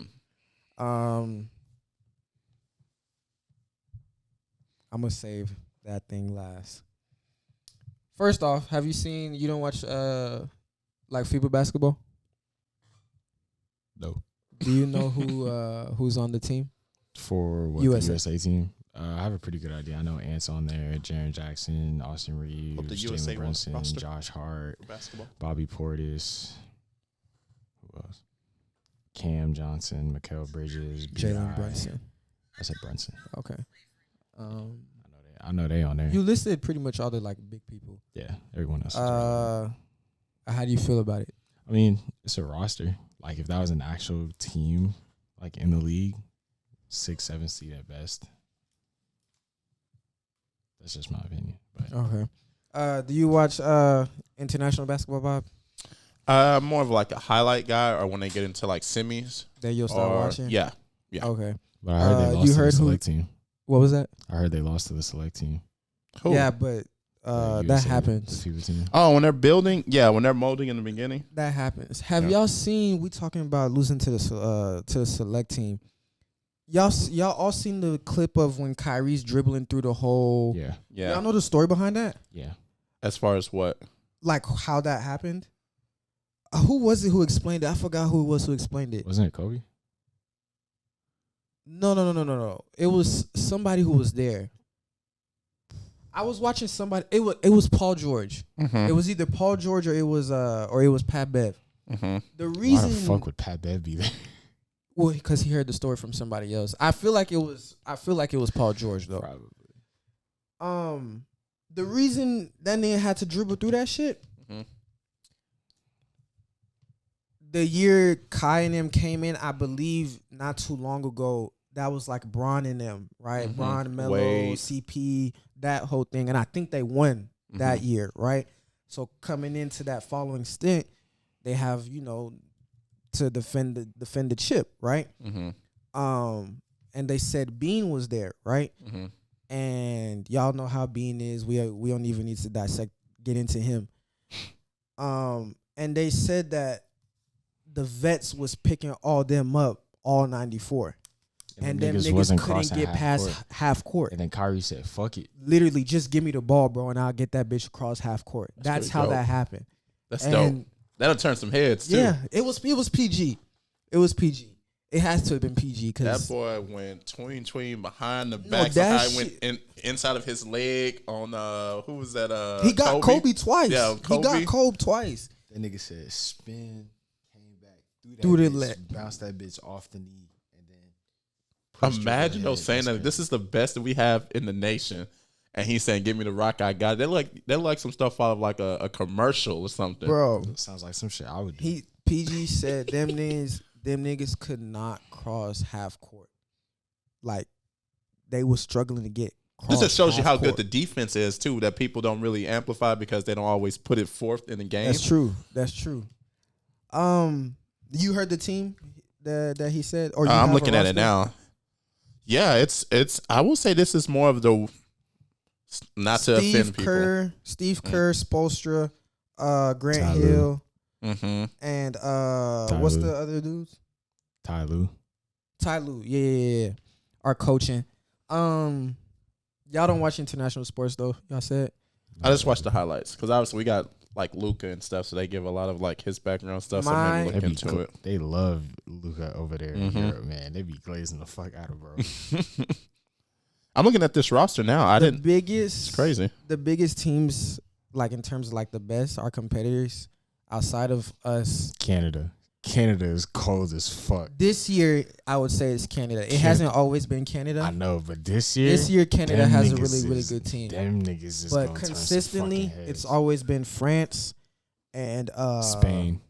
I'm gonna save that thing last. First off, have you seen? You don't watch like FIBA basketball? No. Do you know who's on the team? For what, USA. the USA team? I have a pretty good idea. I know Ant's on there, Jaren Jackson, Austin What Reeves, the USA Jalen Brunson, roster? Josh Hart, For basketball. Bobby Portis. Who else? Cam Johnson, Mikal Bridges, Jalen B.I.. Brunson. I said Brunson. Okay. I know they on there. You listed pretty much all the like big people. Yeah, everyone else. Is relevant. How do you feel about it? I mean, it's a roster. Like if that was an actual team, like in the league, 6, 7 seed at best. That's just my opinion. But Okay. Do you watch international basketball, Bob? More of like a highlight guy, or when they get into like semis. That you'll start or- watching? Yeah. Yeah. Okay. I heard they lost you to heard the who- select team. What was that? I heard they lost to the select team. Who? Yeah, but The that USA, happens. the FIBA team. Oh, when they're building, when they're molding in the beginning. That happens. Have Yeah. y'all seen? We talking about losing to the select team. Y'all all seen the clip of when Kyrie's dribbling through the hole? Yeah. Yeah. Y'all know the story behind that? Yeah. As far as what? Like how that happened? Who was it who explained it? I forgot who it was who explained it. Wasn't it Kobe? No. It was somebody who was there. I was watching somebody. It was Paul George. Mm-hmm. It was either Paul George or it was Pat Bev. Mm-hmm. The Why reason, the fuck would Pat Bev be there? well, because he heard the story from somebody else. I feel like it was Paul George though. Probably. The reason that nigga had to dribble through that shit. Mhm. The year Kai and them came in, I believe not too long ago, that was like Bron and them, right? Mhm. Bron, Melo, Wade. CP, that whole thing. And I think they won that Mhm. year, right? So coming into that following stint, they have, to defend the chip, right? Mm-hmm. And they said Bean was there, right? Mm-hmm. And y'all know how Bean is. We don't even need to get into him. And they said that the vets was picking all them up all 94. And them niggas wasn't couldn't crossing get half past court. half court. And then Kyrie said, "Fuck it." Literally, just give me the ball, bro, and I'll get that bitch across half court. That's pretty how dope. that happened. That's And dope. That'll turn some heads too. Yeah, it was PG. It was PG. It has to have been PG because that boy went tween behind the back. He went inside of his leg on who was that? He got Kobe twice. Yeah, Kobe. He got Kobe twice. That nigga said spin, came back, threw the leg, bounced that bitch off the knee, and then imagine though saying that this is the best that we have in the nation, and he's saying, "Give me the rock, I got it." They're like some stuff out of like a commercial or something, bro. Sounds like some shit I would do. PG said them niggas could not cross half court. Like they was struggling to get. This just shows you how good the defense is too. That people don't really amplify because they don't always put it forth in the game. That's true. That's true. You heard the team that he said, or I'm looking at it now. Yeah, it's. I will say this is more of the not to offend people. Steve Kerr, Spoelstra, Grant Hill. Mm-hmm. And what's the other dudes? Ty Lue. Yeah. Are coaching. Y'all don't watch international sports though. Y'all said. I just watched the highlights because obviously we got like Luka and stuff, so they give a lot of like his background stuff. So maybe look into it. They love Luka over there in Europe, man. They be glazing the fuck out of bro. I'm looking at this roster now. It's crazy. The biggest teams, like in terms of like the best, our competitors. Outside of us, Canada is cold as fuck. This year, I would say it's Canada. It hasn't always been Canada. I know, but this year Canada has a really, really good team. Them niggas is but consistently, it's always been France and Spain.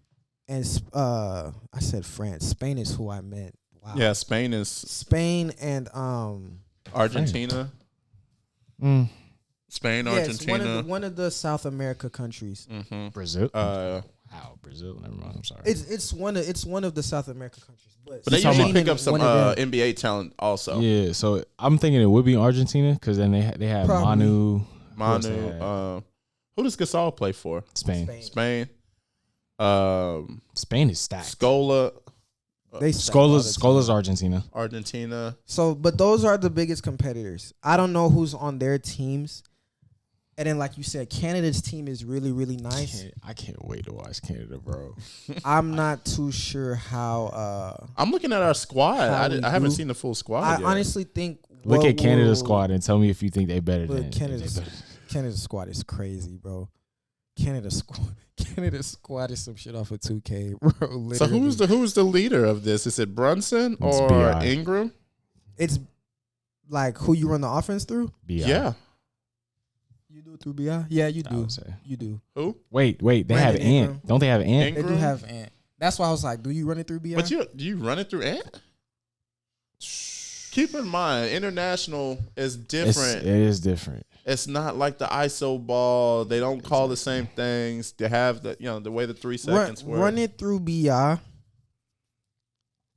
And I said France. Spain is who I meant. Wow. Yeah, Spain and Argentina. Spain, Argentina. One of the South America countries. Mm-hmm. Brazil. Brazil. Never mind. I'm sorry. It's one of the South America countries. But they usually pick up some NBA talent also. Yeah, so I'm thinking it would be Argentina because then they have Manu. Who does Gasol play for? Spain. Spain is stacked. Scola. Scola's Argentina. So, but those are the biggest competitors. I don't know who's on their teams. And then, like you said, Canada's team is really, really nice. I can't wait to watch Canada, bro. I'm not too sure how. I'm looking at our squad. I haven't seen the full squad I yet. honestly think. Look at Canada's squad and tell me if you think they're better than Canada's squad is crazy, bro. Canada's squad is some shit off of 2K, bro. Literally. So who's the leader of this? Is it Brunson or Ingram? It's like who you run the offense through? BI. Yeah. You do it through BI? Yeah, you do. You do. Who? Wait. They have Ant. Don't they have Ant? They do have Ant. That's why I was like, do you run it through BI? But do you run it through Ant? Keep in mind, international is different. It is different. It's not like the ISO ball. They don't call the same things. They have the way the 3 seconds work. Run it through BI.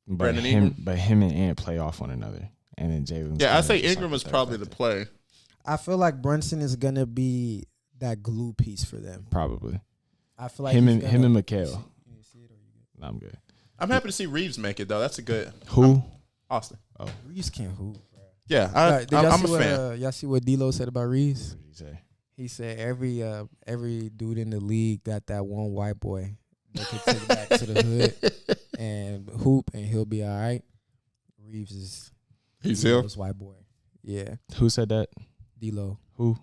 But him and Ant play off one another, and then Jalen. Yeah, I say Ingram is probably the play. I feel like Brunson is gonna be that glue piece for them. Probably. I feel like him and Mikal. No, I'm good. I'm happy to see Reeves make it though. That's a good. Who? Austin. Oh, Reeves can't hoop. Yeah, I'm a fan. Y'all see what D'Lo said about Reeves? What did he say? He said every dude in the league got that one white boy that could take back to the hood and hoop, and he'll be all right. Reeves is D'Lo's white boy. Yeah. Who said that? D'Lo. Who?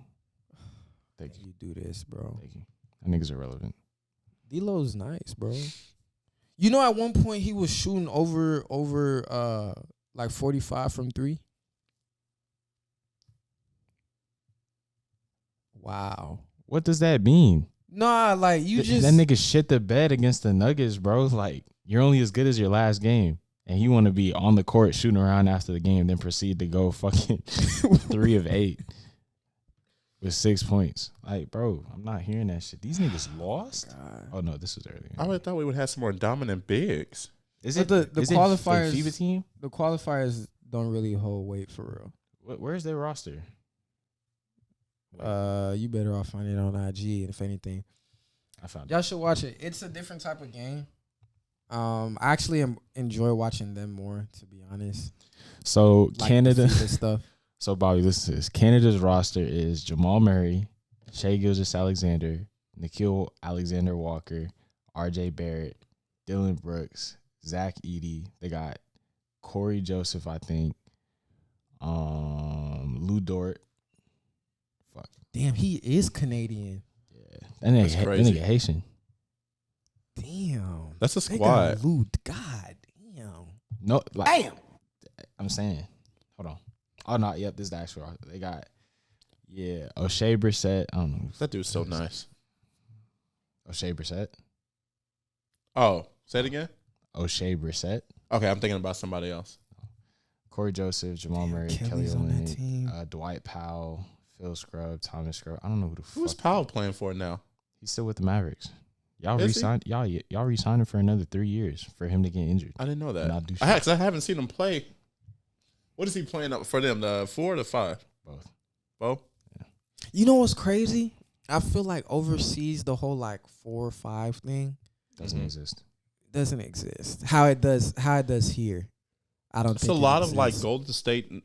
Thank you. You do this, bro. Thank you. That nigga's irrelevant. D'Lo's nice, bro. You know, at one point he was shooting over like 45 from 3. Wow. What does that mean? Nah, like you just that nigga shit the bed against the Nuggets, bro. Like you're only as good as your last game, and you want to be on the court shooting around after the game, then proceed to go fucking 3 of 8 with 6 points. Like, bro, I'm not hearing that shit. These niggas lost. God. Oh no, this was earlier. I would thought we would have some more dominant bigs. Is it the qualifiers? FIBA team. The qualifiers don't really hold weight for real. Where's their roster? You better off finding it on IG. If anything, I found y'all should watch it. It's a different type of game. I actually enjoy watching them more, to be honest. So like Canada stuff. So Bobby, listen to this. Canada's roster is Jamal Murray, Shai Gilgeous-Alexander, Nickeil Alexander-Walker, R.J. Barrett, Dylan Brooks, Zach Edey. They got Corey Joseph, I think. Lou Dort. Fuck. Damn, he is Canadian. Yeah. That nigga, That's crazy. that nigga Haitian. Damn. That's a They got squad. Lou. God damn. No, like, Damn. I'm saying. Hold on. Oh, no. Yep, this is the actual. They got, O'Shea Brissett. I don't know. That dude's so nice. O'Shea Brissett. Oh, say it again. O'Shea Brissett. Okay, I'm thinking about somebody else. Corey Joseph, Jamal Damn, Murray, Kelly Kelly's on that Olynyk, team. Dwight Powell, Phil Scrub, Thomas Scrub. I don't know who the Who's fuck. Powell playing for now? He's still with the Mavericks. Y'all Is he? re-signed. Y'all re-signed him for another 3 years for him to get injured. I didn't know that. Not do shit. I haven't seen him play. What is he playing up for them? The 4 or the 5? Both. Both? You know what's crazy? I feel like overseas the whole like 4 or 5 thing Doesn't exist. doesn't exist. How it does here. I don't It's think a it lot of like exists. Golden State,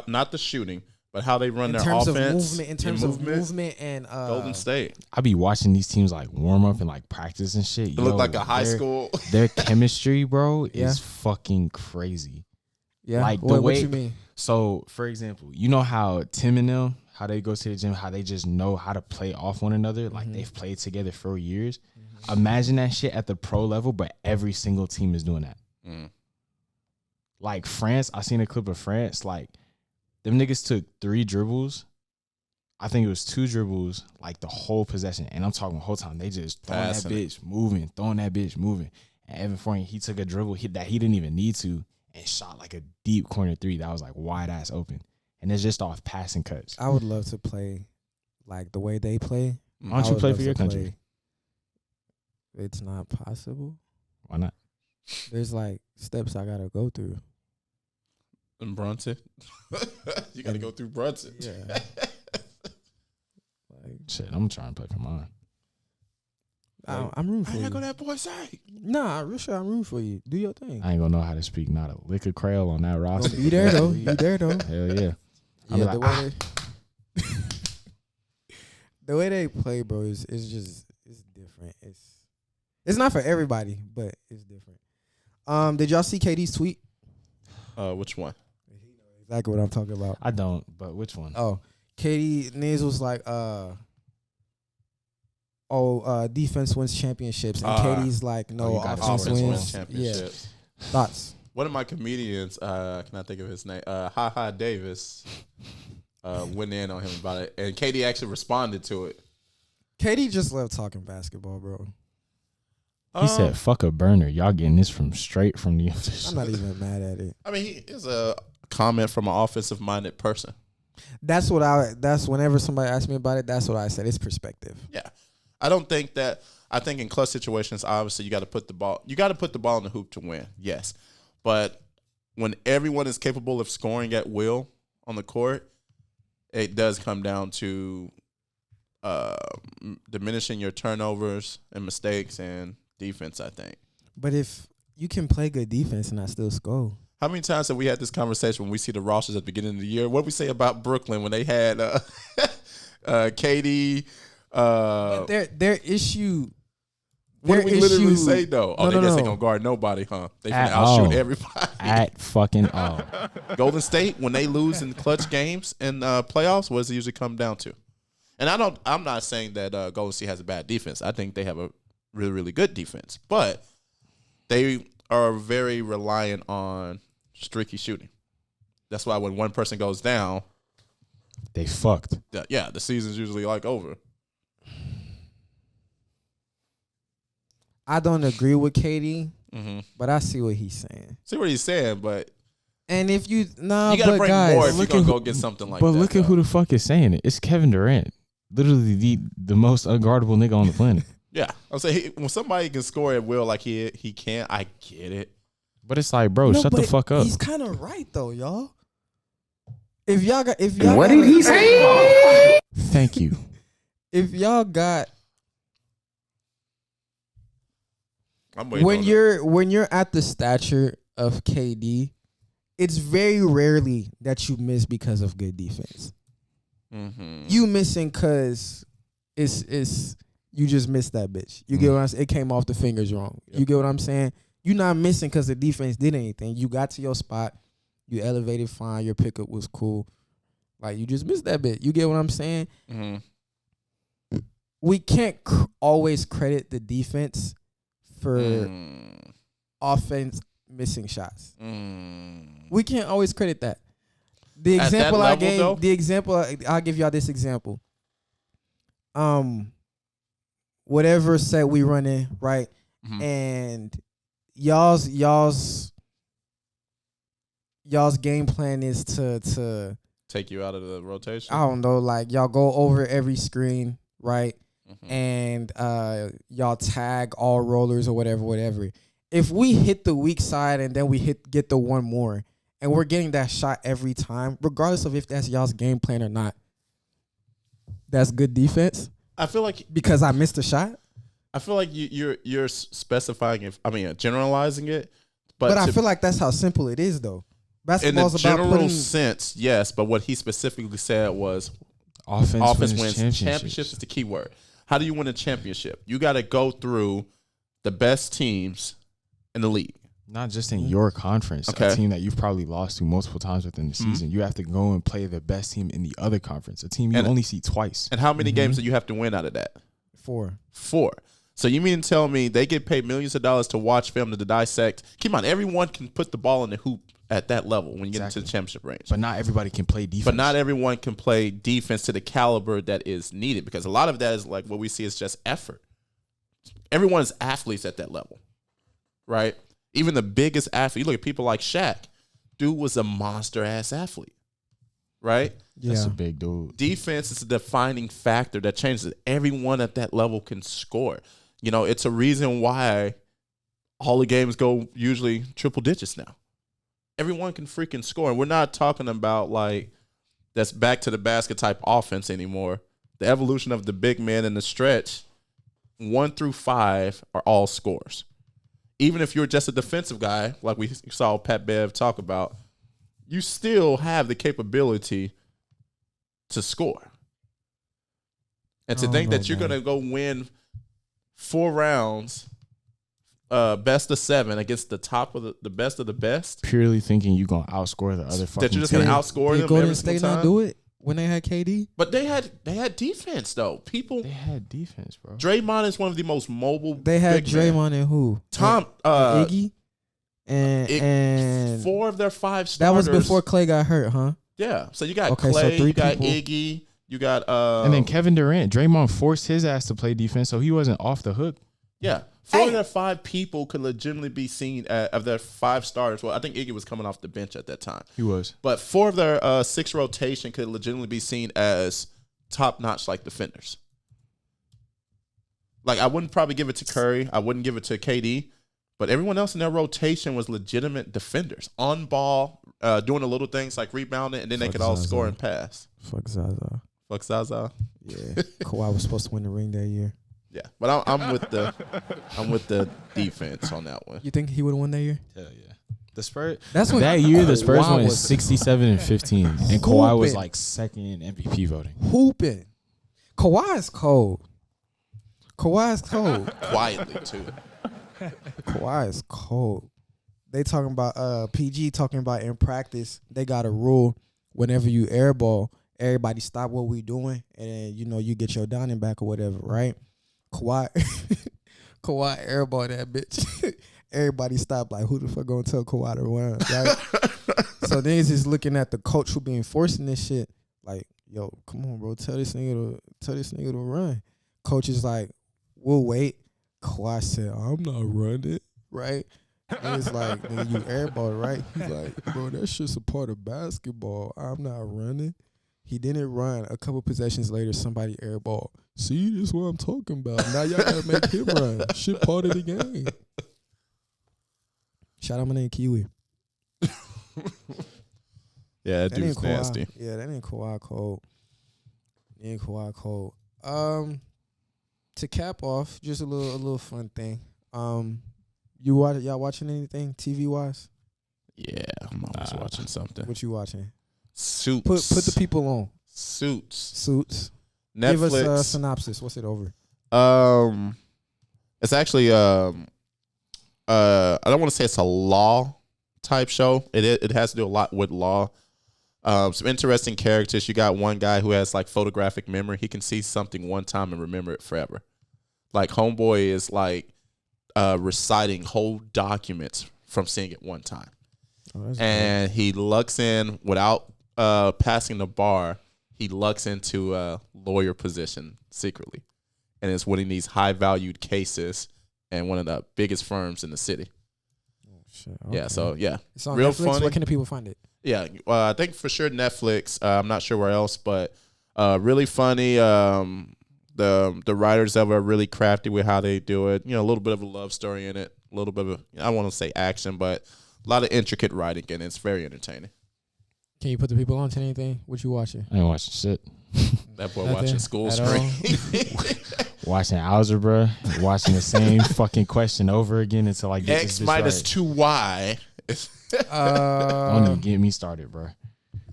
not the shooting, but how they run in their terms offense. of movement, in terms of movement and Golden State. I be watching these teams like warm up and like practice and shit. It looked like a high school. Their chemistry, bro, Yeah. is fucking crazy. yeah. like, the what way- you mean? So, for example, you know how Tim and them, how they go to the gym, how they just know how to play off one another. Like they've played together for years. Imagine that shit at the pro level, but every single team is doing that. Like France, I seen a clip of France. Like them niggas took 3 dribbles. I think it was 2 dribbles, like the whole possession. And I'm talking the whole time. They just throwing Passing that it. bitch, moving, throwing that bitch, moving. And Evan Fournier, he took a dribble that he didn't even need to and shot like a deep corner 3 that was like wide ass open. And it's just off passing cuts. I would love to play like the way they play. Why don't I you would play love for your to country? play. It's not possible. Why not? There's like steps I gotta go through. And Brunson. You got to go through Brunson. Yeah. Like, Shit, I'm trying to play for mine. I'm rooting for I you. go that boy say. Nah, real shit, I'm rooting for you. Do your thing. I ain't gonna know how to speak not a lick of Crail on that roster. Be there though. Be there though. Hell yeah. I'm Yeah, like, the way they the way they play, bro, is just it's different. It's not for everybody, but it's different. Did y'all see KD's tweet? Which one? Exactly what I'm talking about. I don't, but which one? Oh, KD Niz was like, defense wins championships, and KD's like, no, you got offense offense wins wins championships. Yeah. Thoughts? One of my comedians, can I think of his name? Ha Ha Davis, went in on him about it, and KD actually responded to it. KD just love talking basketball, bro. He said, "Fuck a burner. Y'all getting this straight from the official." I'm not even mad at it. I mean, he is a comment from an offensive-minded person. That's whenever somebody asks me about it, that's what I said. It's perspective. Yeah, I don't think that. I think in clutch situations, obviously, you got to put the ball. You got to put the ball in the hoop to win. Yes, but when everyone is capable of scoring at will on the court, it does come down to diminishing your turnovers and mistakes and defense, I think. But if you can play good defense and not still score. How many times have we had this conversation when we see the rosters at the beginning of the year? What did we say about Brooklyn when they had KD? Their issue. What did we literally issue- say, though? Oh, No, they no, guess no. they going to guard nobody, huh? They At finna outshoot all. everybody. At fucking all. Golden State, when they lose in clutch games in playoffs, what does it usually come down to? And I'm not saying that Golden State has a bad defense. I think they have a really, really good defense. But they are very reliant on streaky shooting. That's why when one person goes down, They fucked. the season's usually like over. I don't agree with KD, Mm-hmm. but I see what he's saying. See what he's saying, but And if you you got to bring guys, more if you're look going at to who- go get something like But that. look at who the fuck is saying it. It's Kevin Durant. Literally the most unguardable nigga on the planet. Yeah. I'm saying when somebody can score at will like he can, I get it. But it's like, bro, No, shut the but fuck up. He's kind of right though, y'all. If y'all What did he say? Thank you. I'm waiting when on you're at the stature of KD, it's very rarely that you miss because of good defense. Mm-hmm. You missing because it's You just missed that bitch. You get what I'm saying? It came off the fingers wrong. You get what I'm saying? You're not missing because the defense did anything. You got to your spot. You elevated fine. Your pickup was cool. Like, you just missed that bit. You get what I'm saying? Mm-hmm. We can't always credit the defense for offense missing shots. We can't always credit that. The example I gave, though? I'll give y'all this example. Whatever set we running, right? Mm-hmm. And y'all's game plan is to take you out of the rotation. I don't know, like y'all go over every screen, right? Mm-hmm. And y'all tag all rollers or whatever. If we hit the weak side and then we get the one more, and we're getting that shot every time, regardless of if that's y'all's game plan or not, that's good defense. I feel like because I missed a shot. I feel like you're specifying generalizing it, but I feel like that's how simple it is, though. Basketball's in a general sense, yes. But what he specifically said was offense wins championships is the key word. How do you win a championship? You got to go through the best teams in the league. Not just in your conference, a team that you've probably lost to multiple times within the season. You have to go and play the best team in the other conference, a team you only see twice. And how many games do you have to win out of that? 4. So you mean to tell me they get paid millions of dollars to watch film to dissect? Keep in mind, everyone can put the ball in the hoop at that level when you get into the championship range. But not everybody can play defense. But not everyone can play defense to the caliber that is needed, because a lot of that is like what we see is just effort. Everyone's athletes at that level, right? Even the biggest athlete, you look at people like Shaq. Dude was a monster-ass athlete, right? Yeah. That's a big dude. Defense is a defining factor that changes it. Everyone at that level can score. You know, it's a reason why all the games go usually triple digits now. Everyone can freaking score. And we're not talking about, like, that's back to the basket type offense anymore. The evolution of the big man in the stretch, 1 through 5 are all scores. Even if you're just a defensive guy, like we saw Pat Bev talk about, you still have the capability to score. And to think that you're going to go win 4 rounds, best of 7 against the top of the best of the best. Purely thinking you're going to outscore the other fucking that you're just going to outscore them Golden State not do it when they had KD? But they had defense, though. They had defense, bro. Draymond is one of the most mobile. They had Draymond and who? Iggy? And 4 of their 5 starters. That was before Clay got hurt, huh? Yeah. So you got Clay, so you got Iggy, you got and then Kevin Durant. Draymond forced his ass to play defense, so he wasn't off the hook. Yeah. 4 of their 5 people could legitimately be seen of their 5 starters. Well, I think Iggy was coming off the bench at that time. He was. But 4 of their 6 rotation could legitimately be seen as top-notch, like, defenders. Like, I wouldn't probably give it to Curry. I wouldn't give it to KD. But everyone else in their rotation was legitimate defenders. On ball, doing the little things like rebounding, and then they could all score and pass. Fuck Zaza. Yeah. Kawhi was supposed to win the ring that year. Yeah, but I'm with the defense on that one. You think he would have won that year? Hell yeah. The Spurs. That's when that year the Spurs won 67-15, and Kawhi was like second in MVP voting. Hooping. Kawhi's cold. Quietly too. Kawhi is cold. They talking about PG talking about in practice. They got a rule: whenever you airball, everybody stop what we doing, and you get your downing back or whatever, right? Kawhi airball that bitch. Everybody stopped, like, who the fuck gonna tell Kawhi to run, right? So then he's just looking at the coach who be enforcing this shit, like, yo, come on, bro, tell this nigga to run. Coach is like, we'll wait. Kawhi said, I'm not running, right? And it's like, nigga, you airball, right? He's like, bro, that shit's a part of basketball. I'm not running. He didn't run. A couple possessions later, somebody airball. See, this is what I'm talking about. Now y'all gotta make him run. Shit part of the game. Shout out my name Kiwi. Yeah, that dude's nasty. Yeah, that ain't Kawhi cold. To cap off, just a little fun thing. Y'all watching anything TV wise? Yeah, I'm always watching something. What you watching? Suits. Put the people on. Suits. Netflix. Give us a synopsis. What's it over? It's actually I don't want to say it's a law type show. It has to do a lot with law. Some interesting characters. You got one guy who has like photographic memory. He can see something one time and remember it forever. Like homeboy is like reciting whole documents from seeing it one time. And he lucks in without passing the bar. He lucks into a lawyer position secretly, and is winning these high valued cases and one of the biggest firms in the city. Oh, shit. Okay. Yeah, so yeah, it's on real Netflix. funny. Where can the people find it? Yeah, I think for sure Netflix. I'm not sure where else, but really funny. The writers of it are really crafty with how they do it. You know, a little bit of a love story in it, a little bit of I don't want to say action, but a lot of intricate writing in it. It's very entertaining. Can you put the people on to anything? What you watching? I ain't watching shit. That boy Nothing watching school at screen. Watching algebra, watching the same fucking question over again until I get X this minus right. 2y. Don't even get me started, bro.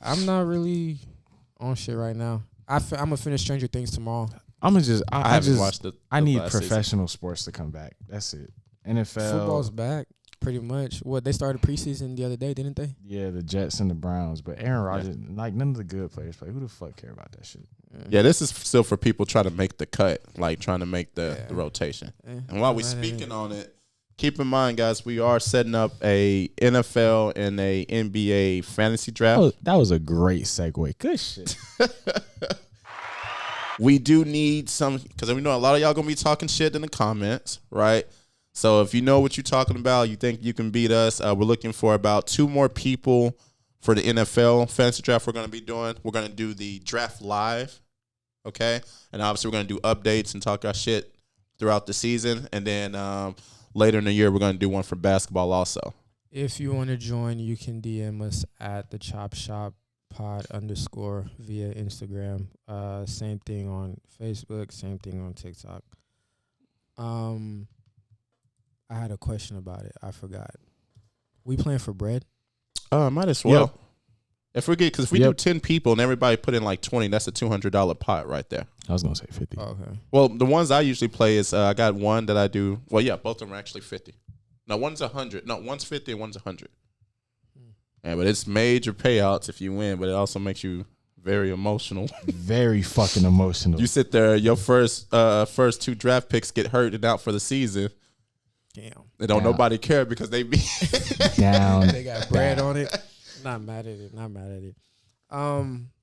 I'm not really on shit right now. I'm gonna finish Stranger Things tomorrow. I'm gonna just. I haven't watched the I need last season. professional sports to come back. That's it. NFL. Football's back, pretty much. What, they started preseason the other day, didn't they? Yeah, the Jets and the Browns, but Aaron Rodgers, like none of the good players play. Who the fuck care about that shit? Yeah, this is still for people trying to make the cut, like trying to make the rotation. And while we're speaking on it, keep in mind, guys, we are setting up a NFL and a NBA fantasy draft. Oh, that was a great segue. Good shit. We do need some, because we know a lot of y'all going to be talking shit in the comments, right? So if you know what you're talking about, you think you can beat us, we're looking for about 2 more people for the NFL fantasy draft we're going to be doing. We're going to do the draft live, okay? And obviously we're going to do updates and talk our shit throughout the season. And then later in the year, we're going to do one for basketball also. If you want to join, you can DM us at the Chop Shop Pod _ via Instagram. Same thing on Facebook, same thing on TikTok. I had a question about it. I forgot. We playing for bread? Might as well. Yep. If we do 10 people and everybody put in like 20, that's a $200 pot right there. I was gonna say 50. Oh, okay. Well, the ones I usually play is I got one that I do. Well, yeah, both of them are actually 50. No, one's 100. No, one's 50 and one's 100. Yeah, but it's major payouts if you win, but it also makes you very emotional. Very fucking emotional. You sit there, your first 2 draft picks get hurt and out for the season. Damn. They don't nobody care because they be down. They got bread on it. Not mad at it.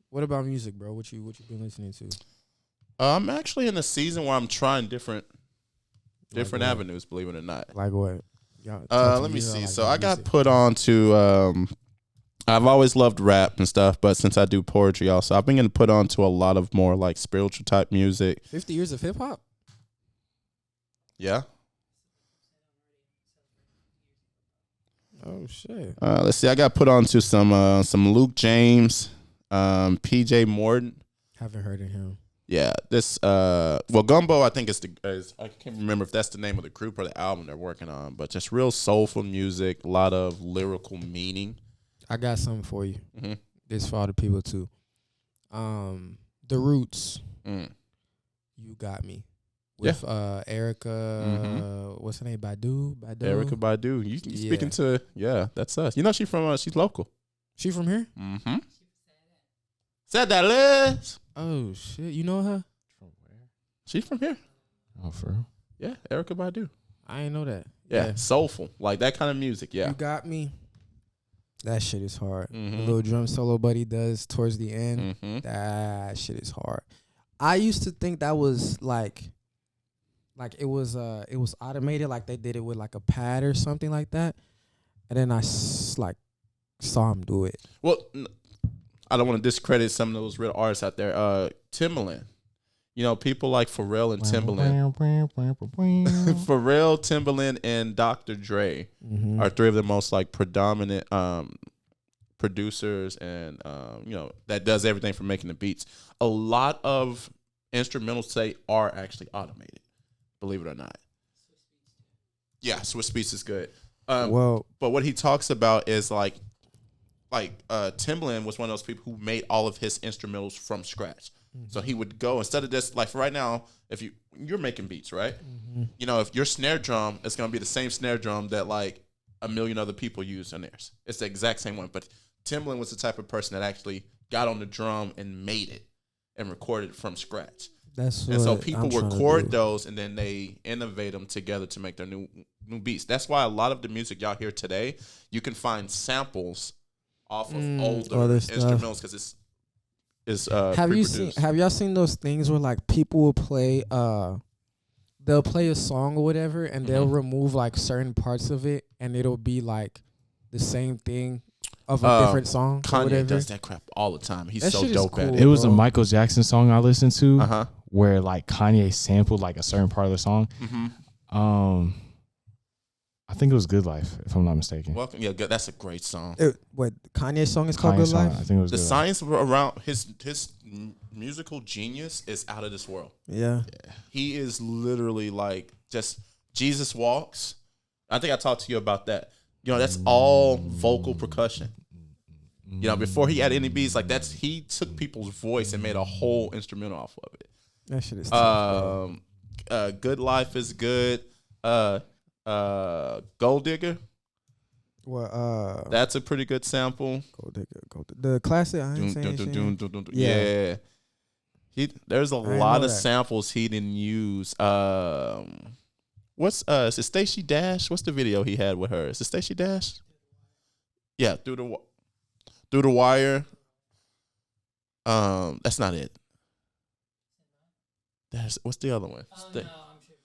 What about music, bro? What you been listening to? I'm actually in a season where I'm trying different Like avenues, believe it or not. Like what? Let me see. So I got put on to I've always loved rap and stuff, but since I do poetry also, I've been getting put on to a lot of more like spiritual type music. 50 years of hip hop? Yeah. Oh shit. Let's see. I got put on to some Luke James, PJ Morton. Haven't heard of him. Yeah, this Gumbo, I think is I can't remember if that's the name of the group or the album they're working on, but just real soulful music, a lot of lyrical meaning. I got something for you. Mm-hmm. This for all the people too. The Roots. You Got Me. With Erica, what's her name? Badu. Erica Badu. You speaking to that's us. You know she's local. She from here? Mm-hmm. Said that Liz. Oh shit, you know her? From where? She's from here. Oh, for real? Yeah, Erica Badu. I ain't know that. Yeah, soulful, like that kind of music. Yeah, You Got Me. That shit is hard. Mm-hmm. The little drum solo Buddy does towards the end. Mm-hmm. That shit is hard. I used to think that was like it was automated, like they did it with like a pad or something like that, and then I saw him do it. Well, I don't want to discredit some of those real artists out there. Timbaland, you know, people like Pharrell and Timbaland. Pharrell, Timbaland, and Dr. Dre are 3 of the most like predominant producers and that does everything from making the beats. A lot of instrumentals today are actually automated. Believe it or not. Yeah, Swiss Beats is good. But what he talks about is like Timbaland was one of those people who made all of his instrumentals from scratch. So he would go, instead of this, like for right now, if you're making beats, right? You know, if your snare drum is going to be the same snare drum that like a million other people use on theirs. It's the exact same one. But Timbaland was the type of person that actually got on the drum and made it and recorded it from scratch. And so people record those and then they innovate them together to make their new beats. That's why a lot of the music y'all hear today, you can find samples off of older instrumentals because it's have y'all seen those things where like people will play they'll play a song or whatever and they'll remove like certain parts of it and it'll be like the same thing of a different song? Kanye does that crap all the time. He's so dope at it. It was a Michael Jackson song I listened to where like Kanye sampled like a certain part of the song. I think it was Good Life, if I'm not mistaken. Welcome. Yeah, that's a great song. What Kanye's song is called Good Life? I think it was the science around his musical genius is out of this world. Yeah. He is literally like just Jesus Walks. I think I talked to you about that. You know, that's all vocal percussion. You know, before he had any beats, like he took people's voice and made a whole instrumental off of it. That shit is tough, Good Life is good. Gold Digger. Well, that's a pretty good sample. Gold Digger. The classic. I ain't saying yeah. There's a lot of samples he didn't use. Is it Stacey Dash? What's the video he had with her? Is it Stacey Dash? Yeah, through the wire. That's not it. What's the other one? Oh, no, I'm tripping.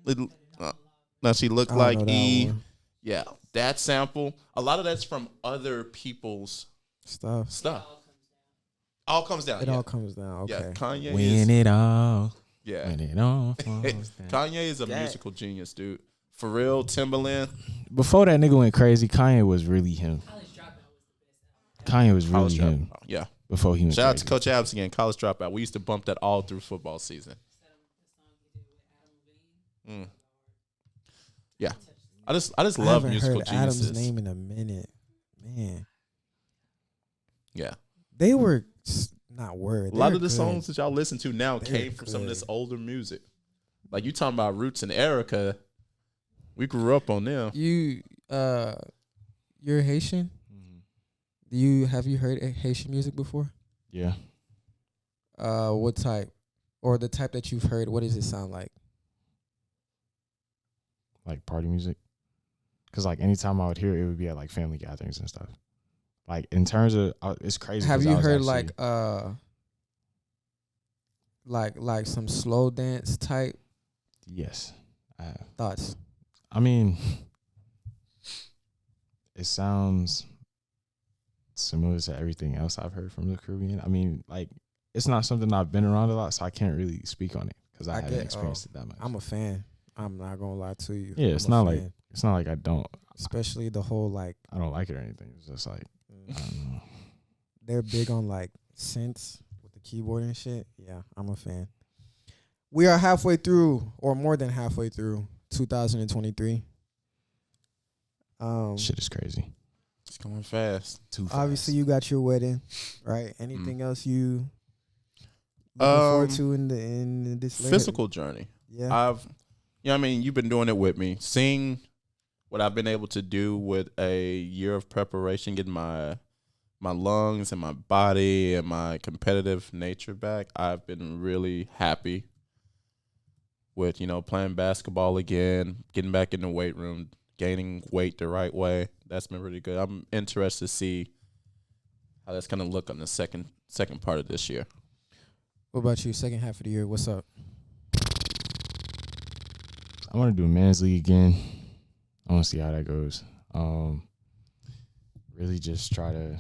That's not that one. Now she looked like E. Yeah, that sample. A lot of that's from other people's stuff. All comes down. It all comes down. Okay. Yeah, Kanye. When it all. Yeah. When it all falls down. Kanye is a musical genius, dude. For real, Timbaland. Before that nigga went crazy, Kanye was really him. Kanye was really him. Yeah. Before he went Shout out crazy. to Coach Adams again. College Dropout. We used to bump that all through football season. Yeah, I just love musical geniuses. I haven't heard Adam's name in a minute, man. Yeah, they were not a lot of the songs that y'all listen to now came from some of this older music. Like you talking about Roots and Erica, we grew up on them. You're Haitian. Have you heard Haitian music before? Yeah. What type, or the type that you've heard? What does it sound like? Like party music, because like anytime I would hear it, it would be at like family gatherings and stuff. Like in terms of, it's crazy. Have you heard like some slow dance type? Yes, I have. Thoughts? I mean, it sounds similar to everything else I've heard from the Caribbean. I mean, like it's not something I've been around a lot, so I can't really speak on it because I haven't experienced it that much. I'm a fan. I'm not gonna lie to you. Yeah, it's not like I don't. Especially the whole like I don't like it or anything. It's just like I don't know. They're big on like synths with the keyboard and shit. Yeah, I'm a fan. We are halfway through, or more than halfway through, 2023. Shit is crazy. It's going fast. Too fast. Obviously, you got your wedding, right? Anything else you looking forward to in this physical journey? Yeah, I mean, you've been doing it with me. Seeing what I've been able to do with a year of preparation, getting my lungs and my body and my competitive nature back, I've been really happy with, playing basketball again, getting back in the weight room, gaining weight the right way. That's been really good. I'm interested to see how that's going to look on the second part of this year. What about you? Second half of the year, what's up? I want to do a men's league again. I want to see how that goes. Really just try to,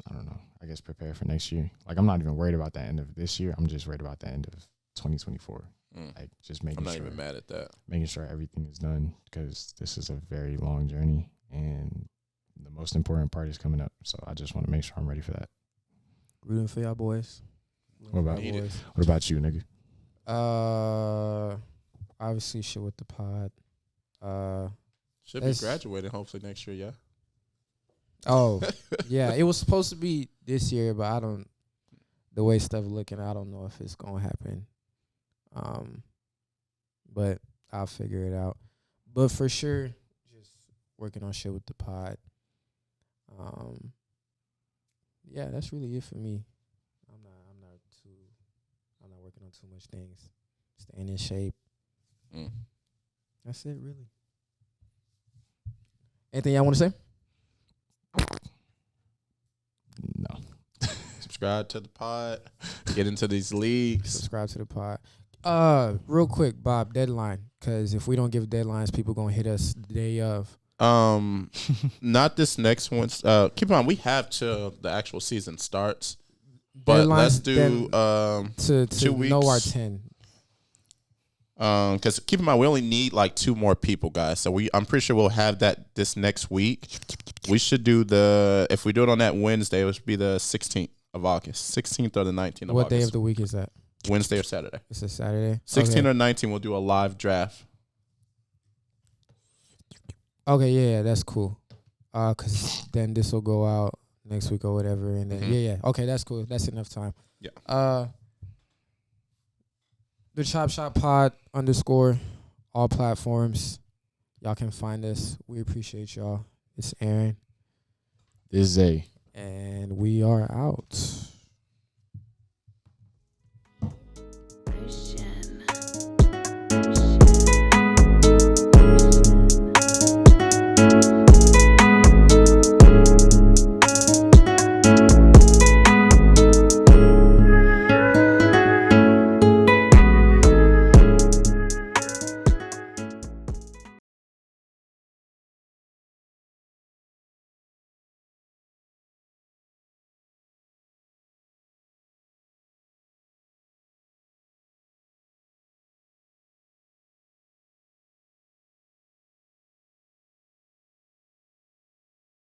I don't know, I guess prepare for next year. Like, I'm not even worried about the end of this year. I'm just worried about the end of 2024. Like, just making sure. I'm not even mad at that. Making sure everything is done because this is a very long journey and the most important part is coming up. So I just want to make sure I'm ready for that. Rooting for y'all boys. What about you, nigga? I obviously shit with the pod. Should be graduating hopefully next year, yeah. Oh, yeah. It was supposed to be this year, but the way stuff looking, I don't know if it's gonna happen. But I'll figure it out. But for sure, just working on shit with the pod. Yeah, that's really it for me. I'm not working on too much things. Staying in shape. That's it, really. Anything y'all want to say? No. Subscribe to the pod. Get into these leagues. Subscribe to the pod. Real quick, Bob, deadline. Because if we don't give deadlines, people going to hit us the day of. Not this next one. Keep in mind, we have till the actual season starts. But Deadline, let's do to 2 weeks. know our 10. Because keep in mind, we only need like 2 more people, guys. So I'm pretty sure we'll have that this next week. We should do if we do it on that Wednesday, it should be the 16th of August. 16th or the 19th of August. What day of the week is that? Wednesday or Saturday. It's a Saturday. 16 or 19, we'll do a live draft. Okay, yeah, that's cool. Cause then this will go out next week or whatever, and then yeah. Okay, that's cool. That's enough time. Yeah. The Chop Shop Pod _ all platforms. Y'all can find us. We appreciate y'all. It's Aaron. This is Zay. And we are out.